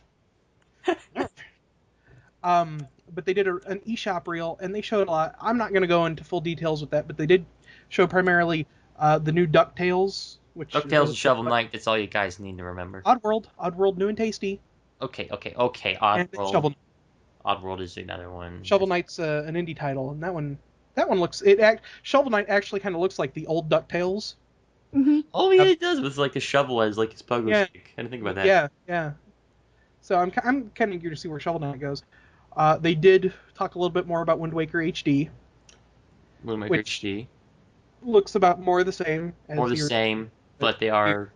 But they did an eShop reel, and they showed a lot. I'm not going to go into full details with that, but they did show primarily the new DuckTales. DuckTales and Shovel Knight, that's all you guys need to remember. Oddworld, new and tasty. Okay, Oddworld. Oddworld is another one. Shovel Knight's an indie title, and that one looks... Shovel Knight actually kind of looks like the old DuckTales. Mm-hmm. Oh, yeah, it does, with like a shovel as like his pogo stick. I didn't think about that. Yeah. So I'm kind of eager to see where Shovel Knight goes. They did talk a little bit more about Wind Waker HD. Wind Waker HD. Looks about more the same. But they are...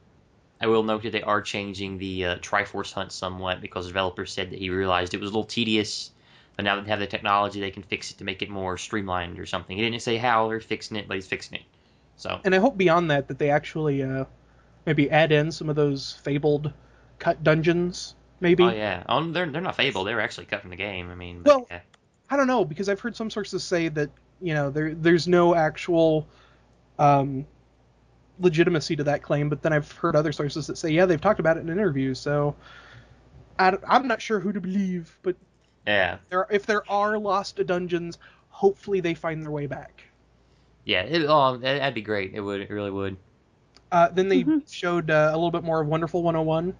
I will note that they are changing the Triforce Hunt somewhat, because the developer said that he realized it was a little tedious, but now that they have the technology, they can fix it to make it more streamlined or something. He didn't say how they're fixing it, but he's fixing it. So. And I hope beyond that they actually maybe add in some of those fabled cut dungeons, maybe. Oh, yeah. They're not fabled. They were actually cut from the game. I mean... I don't know, because I've heard some sources say that, there's no actual... legitimacy to that claim, but then I've heard other sources that say, yeah, they've talked about it in interviews, so I'm not sure who to believe, but if there are lost dungeons, hopefully they find their way back. Yeah, that'd be great. It really would. Then they showed a little bit more of Wonderful 101.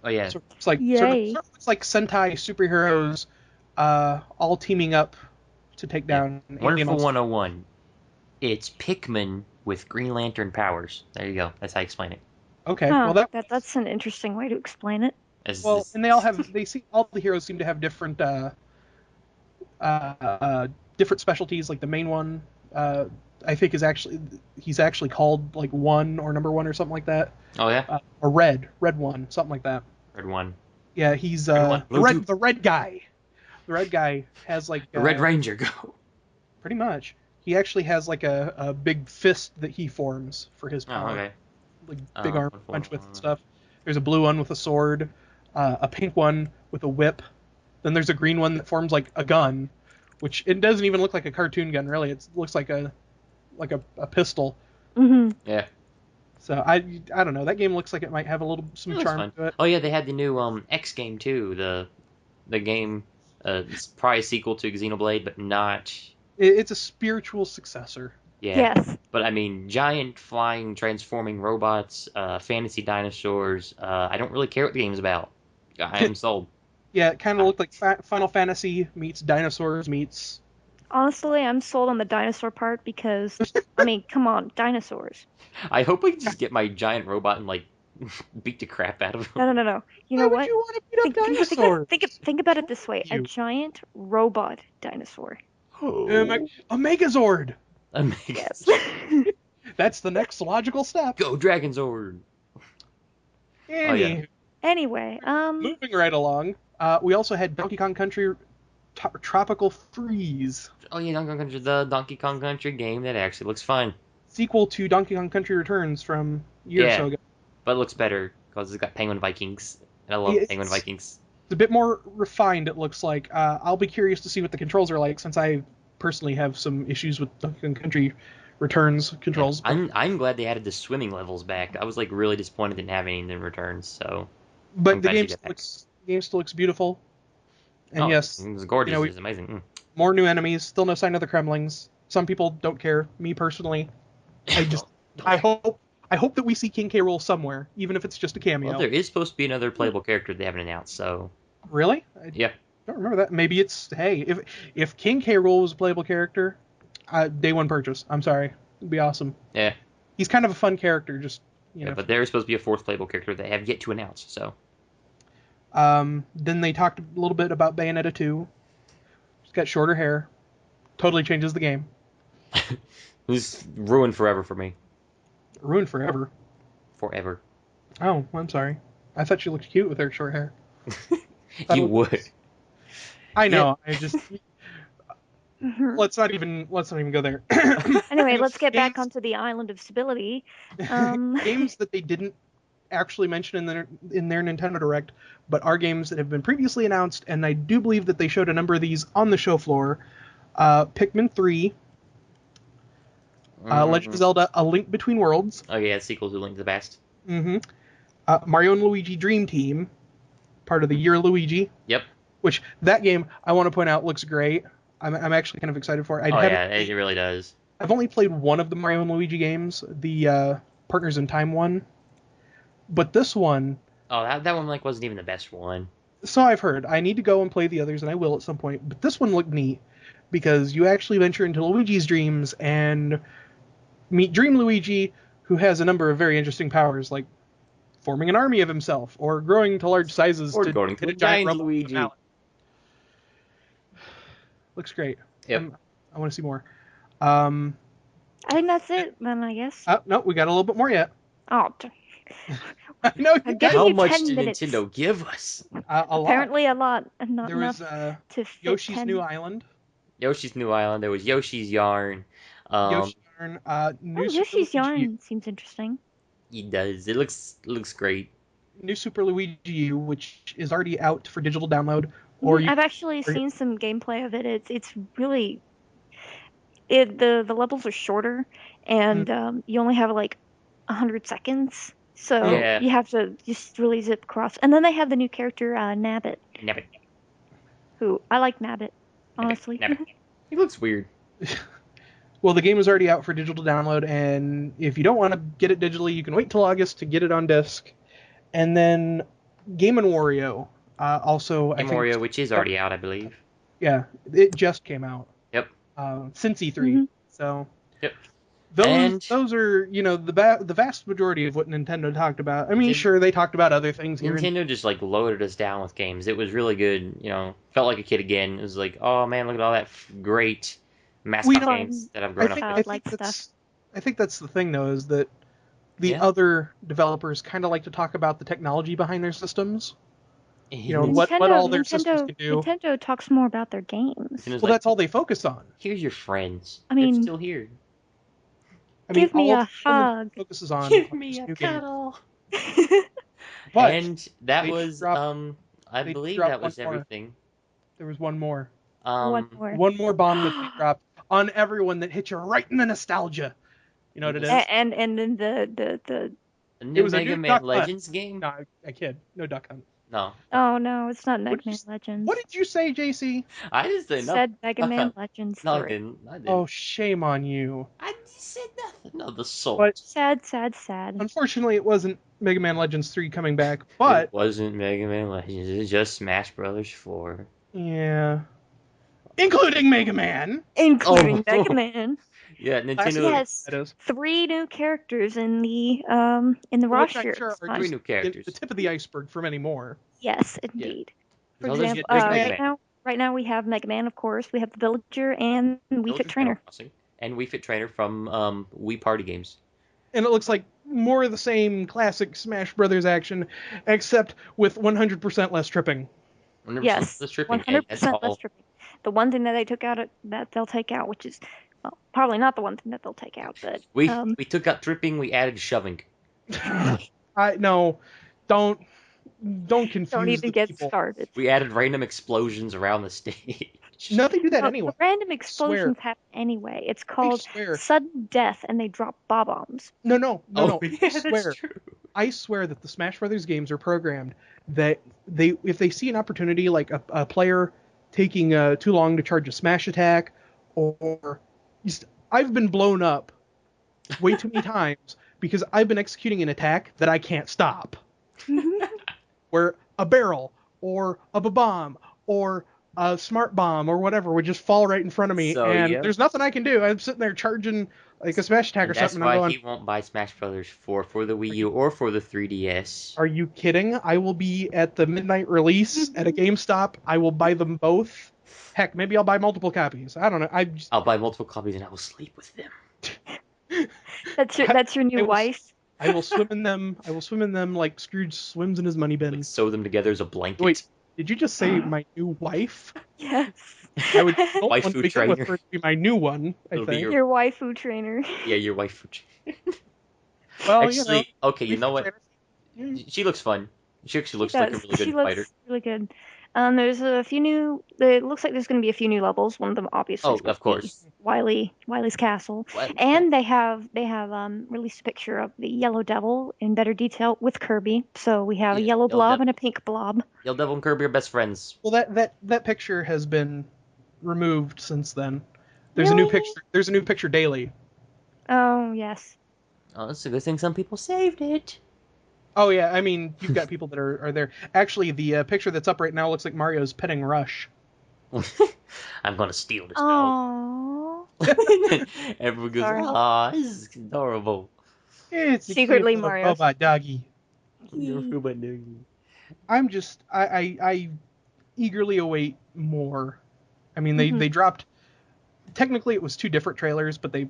Oh, yeah. So it's like Sentai superheroes all teaming up to take down... Wonderful 101. It's Pikmin with Green Lantern powers. There you go. That's how I explain it. Okay. Well, that's an interesting way to explain it. And they all the heroes seem to have different different specialties. Like the main one I think he's actually called like one or number one or something like that. Oh yeah, Or red one, something like that. red one. Yeah, he's Red one. the red guy. The red guy has like The Red Ranger, go. pretty much. He actually has like a big fist that he forms for his Oh, power. okay. Like big arm What punch form? with and stuff. There's a blue one with a sword, a pink one with a whip. Then there's a green one that forms like a gun, which it doesn't even look like a cartoon gun really. It looks like a pistol. Mm-hmm. Yeah. So I don't know. That game looks like it might have some Looks charm fun. to it. Oh yeah, they had the new X game too. The game, it's probably a sequel to Xenoblade, but not. It's a spiritual successor. Yeah. Yes. But I mean, giant flying transforming robots, fantasy dinosaurs. I don't really care what the game's about. I am sold. Yeah, it kind of looked like Final Fantasy meets dinosaurs meets. Honestly, I'm sold on the dinosaur part because, I mean, come on, dinosaurs. I hope I can just get my giant robot and like beat the crap out of him. No. You Why know would what? you want to beat up dinosaurs? Think about it this way: What's a wrong with giant robot dinosaur. you? A Megazord. Yes. That's the next logical step. Go Dragon Zord! Anyway, Anyway, moving right along, we also had Donkey Kong Country Tropical Freeze, Oh yeah, Donkey Kong Country, the Donkey Kong Country game that actually looks fun. sequel to Donkey Kong Country Returns from a year or so ago. But it looks better because it's got Penguin Vikings, and I love It's- Penguin Vikings. It's a bit more refined, it looks like. I'll be curious to see what the controls are like, since I personally have some issues with Donkey Kong Country Returns controls. I'm glad they added the swimming levels back. I was like really disappointed they didn't have any in Returns. So But I'm the glad game to get back. still looks beautiful. And yes, it's gorgeous. you know, It's amazing. more new enemies. Still no sign of the Kremlings. Some people don't care. Me personally, I hope that we see King K. Rool somewhere, even if it's just a cameo. Well, there is supposed to be another playable character they haven't announced. So Really? yeah, Don't remember that. Maybe it's if King K. Rool was a playable character, day one purchase. I'm sorry, it'd be awesome. yeah. He's kind of a fun character, just But there is supposed to be a fourth playable character they have yet to announce. So Then they talked a little bit about Bayonetta 2. She's got shorter hair. Totally changes the game. it's ruined forever for me. Ruined forever. Forever. Oh, I'm sorry. I thought she looked cute with her short hair. You would. I know. I just mhm. let's not even go there. Anyway, let's get back Games- onto the island of stability. Games that they didn't actually mention in their Nintendo Direct, but are games that have been previously announced, and I do believe that they showed a number of these on the show floor. Pikmin 3, Legend of Zelda: A Link Between Worlds. Oh yeah, sequel to Link to the Past. Mm-hmm. Mario and Luigi Dream Team, part of the Year Luigi. Yep. Which that game, I want to point out, looks great. I'm actually kind of excited for it. It really does. I've only played one of the Mario and Luigi games, the Partners in Time one, but this one. Oh, that one like wasn't even the best one. So I've heard. I need to go and play the others, and I will at some point. But this one looked neat because you actually venture into Luigi's dreams and meet Dream Luigi, who has a number of very interesting powers, like forming an army of himself, or growing to large sizes, Or to going hit to a giant giant rubble with a Luigi. mallet. Looks great. Yep. I want to see more. I think that's it, then, I guess. No, we got a little bit more yet. Oh, I know you I guys. guess How you much 10 did minutes. Nintendo give us? A lot. Apparently a lot, and not There enough was to fit Yoshi's 10. New Island. Yoshi's New Island. There was Yoshi's Yarn. Yoshi's Yarn. New Super Yoshi's Luigi, Yarn seems interesting. It does. It looks great. New Super Luigi U, which is already out for digital download. Or I've actually seen some gameplay of it. It's really the levels are shorter, and you only have like 100 seconds, so Yeah. you have to just really zip across. And then they have the new character Nabbit, Nabbit. who I like Nabbit, honestly. Nabbit. He looks weird. Well, the game is already out for digital download, and if you don't want to get it digitally, you can wait till August to get it on disc. And then Game & Wario, also, I think, Wario, which is already out, I believe. yeah, it just came out. Yep. Since E3. Mhm. So Yep. those are, the vast majority of what Nintendo talked about. I mean, sure, they talked about other things here. Nintendo just like loaded us down with games. It was really good. Felt like a kid again. It was like, oh man, look at all that great mass We com don't- games that I've I grown think up I with. Childlike think stuff. I think that's the thing though, is that the Yeah. other developers kind of like to talk about the technology behind their systems. You know, And what all their systems can do. Nintendo talks more about their games. Nintendo's Well, like, that's all they focus on. here's your friends. I mean, They're still here. I mean, Give me all a Nintendo hug. focuses on Give are me just a new games. cuddle. But And that they was, dropped- I they believe dropped that was one more. everything. there was one more. One more. One more bomb that they dropped on everyone that hit you right in the nostalgia. You know what it is? And then the A new was a Mega new Man Duck Hunt. Legends game? No, I kid. No Duck Hunt. No. oh no, it's not Mega What did Man you- Legends. What did you say, JC? I didn't say nothing. Said Mega Man Legends No, I 3. didn't. I didn't. Oh, shame on you. I just said nothing. No, the soul. But Sad, sad, sad. unfortunately, it wasn't Mega Man Legends 3 coming back. But It wasn't Mega Man Legends. It was just Smash Brothers 4. yeah, including Mega Man. Including Oh. Mega Man. Yeah, Nintendo. Yes. That is. 3 new characters in the Which roster. I'm sure this are time. 3 new characters. the tip of the iceberg for many more. Yes, indeed. For So there's example, Mega right Man. now we have Mega Man, of course. We have the Villager and Wii Villager Fit Trainer. Crossing, and Wii Fit Trainer from Wii Party Games. And it looks like more of the same classic Smash Brothers action, except with 100% less tripping. 100% Yes, less tripping. 100% That's all. less tripping. The one thing that they took out that they'll take out, which is well, probably not the one thing that they'll take out, but We took out tripping. We added shoving. No, don't confuse don't even the get people. started. We added random explosions around the stage. No, they do that No, anyway. the random explosions happen anyway. It's called swear. sudden death, and they drop bombs. No. Yeah, I swear. that's true. I swear that the Smash Brothers games are programmed that if they see an opportunity, like a player taking too long to charge a smash attack, or I've been blown up way too many times because I've been executing an attack that I can't stop. Where a barrel or a bomb or a smart bomb or whatever would just fall right in front of me, So, and yeah. there's nothing I can do. I'm sitting there charging like a smash attack And or that's something. And why I'm he going, won't buy Smash Brothers 4 for the Wii U or for the 3DS. are you kidding? I will be at the midnight release at a GameStop. I will buy them both. Heck, maybe I'll buy multiple copies. I don't know. I'll buy multiple copies and I will sleep with them. That's your new I will- wife. I will swim in them. I will swim in them like Scrooge swims in his money bin. Like, sew them together as a blanket. Wait, did you just say my new wife? Yes. I would not want Waifu to begin with trainer. her to be my new one. I It'll be think. Your waifu trainer. Yeah, your wife. Well, Actually, okay, you know what? trainer- She looks fun. She actually looks She like a does. really She good looks fighter. really good. There's a few new. It looks like there's going to be a few new levels. One of them obviously. Oh, is going of to be course. Wily's castle. What? And they have released a picture of the Yellow Devil in better detail with Kirby. So we have a Yeah, yellow Yellow blob Devil. and a pink blob. Yellow Devil and Kirby are best friends. Well, that picture has been removed since then. There's a new Really? picture. There's a new picture daily. Oh yes. Oh, that's a good thing some people saved it. Oh yeah, I mean you've got people that are there. Actually, the picture that's up right now looks like Mario's petting Rush. I'm gonna steal this dog. Aww. Everyone goes, Sorry. "Ah, this is adorable." It's a Secretly cute little Mario's. robot doggy. I'm just I eagerly await more. I mean they dropped. Technically, it was two different trailers, but they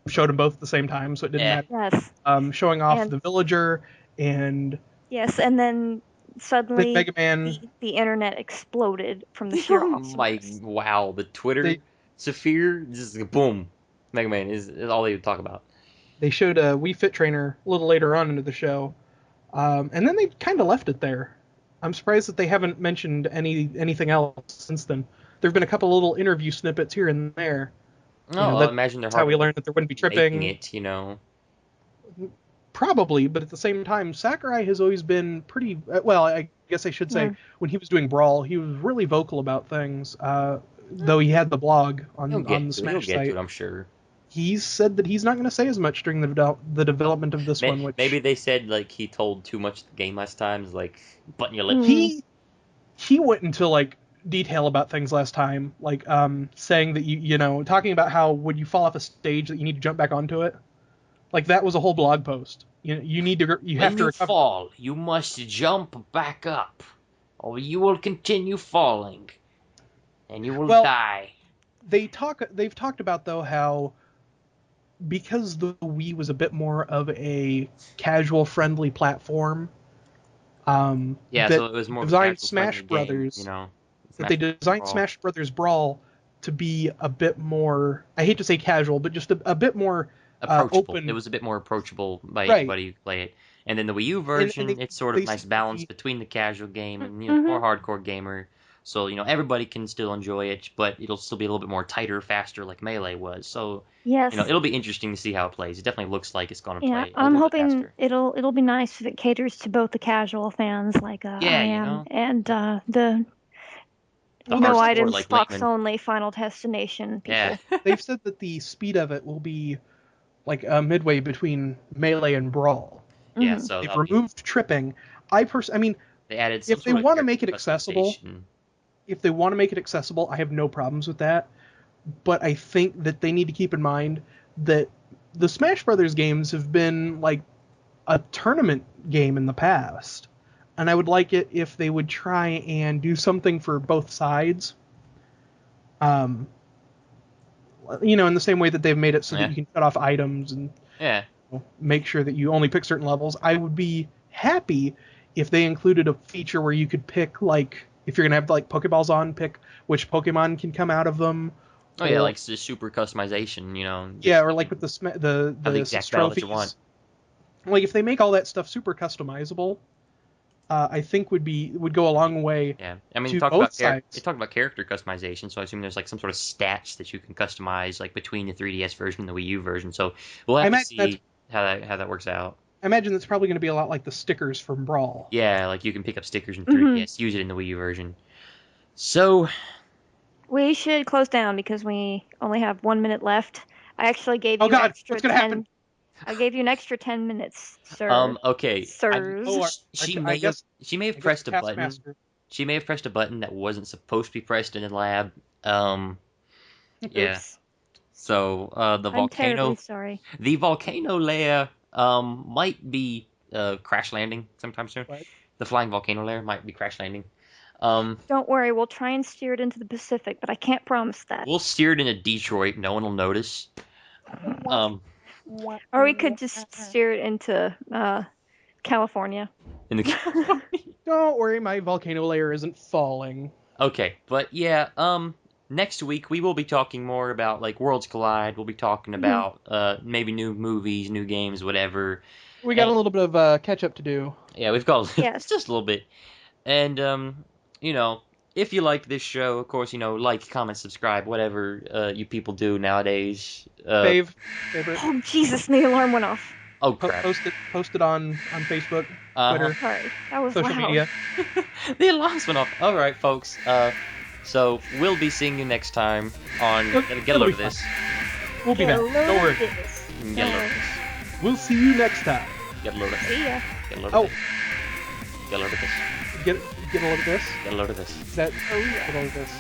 showed them both at the same time, so it didn't Yeah. matter. Yes. Showing off And- the villager and Yes. And then suddenly Mega Man. the internet exploded from the sheer Oh awesomeness. my, wow, the Twitter They- sphere, just boom. Mega Man is all they would talk about. They showed a Wii Fit Trainer a little later on into the show, and then they kind of left it there. I'm surprised that they haven't mentioned anything else since then. There have been a couple little interview snippets here and there. No, know, I that- imagine they're That's how we hard learned that there wouldn't be making tripping. it, you know. Probably, but at the same time, Sakurai has always been pretty. Well, I guess I should say, Yeah. when he was doing Brawl, he was really vocal about things. Though he had the blog on He'll the get to Smash it, site, I'm sure. he's said that he's not going to say as much during the development of this one. Which Maybe they said like he told too much of the game last time, like button your lip. he went into like detail about things last time, like saying that you know talking about how when you fall off a stage that you need to jump back onto it. Like that was a whole blog post. You have When to you recover. fall, you must jump back up, or you will continue falling, and you will Well, die. they've talked about though how because the Wii was a bit more of a casual friendly platform, Yeah, that so it was more of a designed casual Smash friendly game, Brothers, that Smash they Brothers designed Brawl. Smash Brothers Brawl to be a bit more, I hate to say casual, but just a bit more Approachable. It open. was a bit more approachable by Right. anybody who play it. And then the Wii U And version, it's sort of they nice said that balance between the casual game and more Mm-hmm. hardcore gamer. So everybody can still enjoy it, but it'll still be a little bit more tighter, faster, like Melee was. So Yes. it'll be interesting to see how it plays. It definitely looks like it's going to Yeah, play a I'm little bit hoping faster. it'll be nice if it caters to both the casual fans like Yeah, I am and the the no hardcore items like box Leaman. only Final Destination Yeah, people. they've said that the speed of it will be like midway between Melee and Brawl. yeah. Hmm. So They've that'll be. removed tripping. I mean, They added some if they sort of want to character make it accessible, customization. I have no problems with that. But I think that they need to keep in mind that the Smash Brothers games have been like a tournament game in the past. And I would like it if they would try and do something for both sides. Um, in the same way that they've made it so that Yeah, you can shut off items and yeah. make sure that you only pick certain levels. I would be happy if they included a feature where you could pick, like, if you're gonna have like Pokeballs on, pick which Pokemon can come out of them. Oh yeah, Or like just super customization. yeah, Just or like with have the the exact six battle that you want. trophies. Like if they make all that stuff super customizable, I think would go a long way Yeah, I mean, to both they sides. talk about character customization, so I assume there's like some sort of stats that you can customize like between the 3DS version and the Wii U version. So we'll I have to imagine that's see how that works out. I imagine that's probably going to be a lot like the stickers from Brawl. Yeah, like you can pick up stickers in Hmm. 3DS, use it in the Wii U version. So, We should close down because we only have 1 minute left. I actually gave Oh you God, extra what's going to happen? 10. I gave you an extra 10 minutes, sir. okay, Oh, Sirs. she may I have guess pressed a button. Taskmaster. She may have pressed a button that wasn't supposed to be pressed in the lab. Yeah. Oops. So I'm terribly sorry. the volcano layer might be crash landing sometime soon. What? The flying volcano layer might be crash landing. Don't worry, we'll try and steer it into the Pacific, but I can't promise that. We'll steer it into Detroit. No one will notice. Um, Or we could just steer it into California. in the Don't worry, my volcano layer isn't falling. okay, but yeah. Next week we will be talking more about like Worlds Collide. We'll be talking Mhm. about maybe new movies, new games, whatever. We got a little bit of catch up to do. Yeah, we've got Yes. just a little bit. And you know, if you like this show, of course, like, comment, subscribe, whatever you people do nowadays. Favorite. Oh, Jesus, the alarm went off. Oh crap! Post it on Facebook, Twitter, Sorry, that was social loud. media. The alarms went off. All right, folks. So we'll be seeing you next time on Get a Load of This. We'll be back. Don't worry. Get a load of this. We'll see you next time. Get a load of this. See ya. Get a load of Oh, this. Get a load of this. get a load of this. Get a load of this. Is that? Oh, yeah. Get a load of this.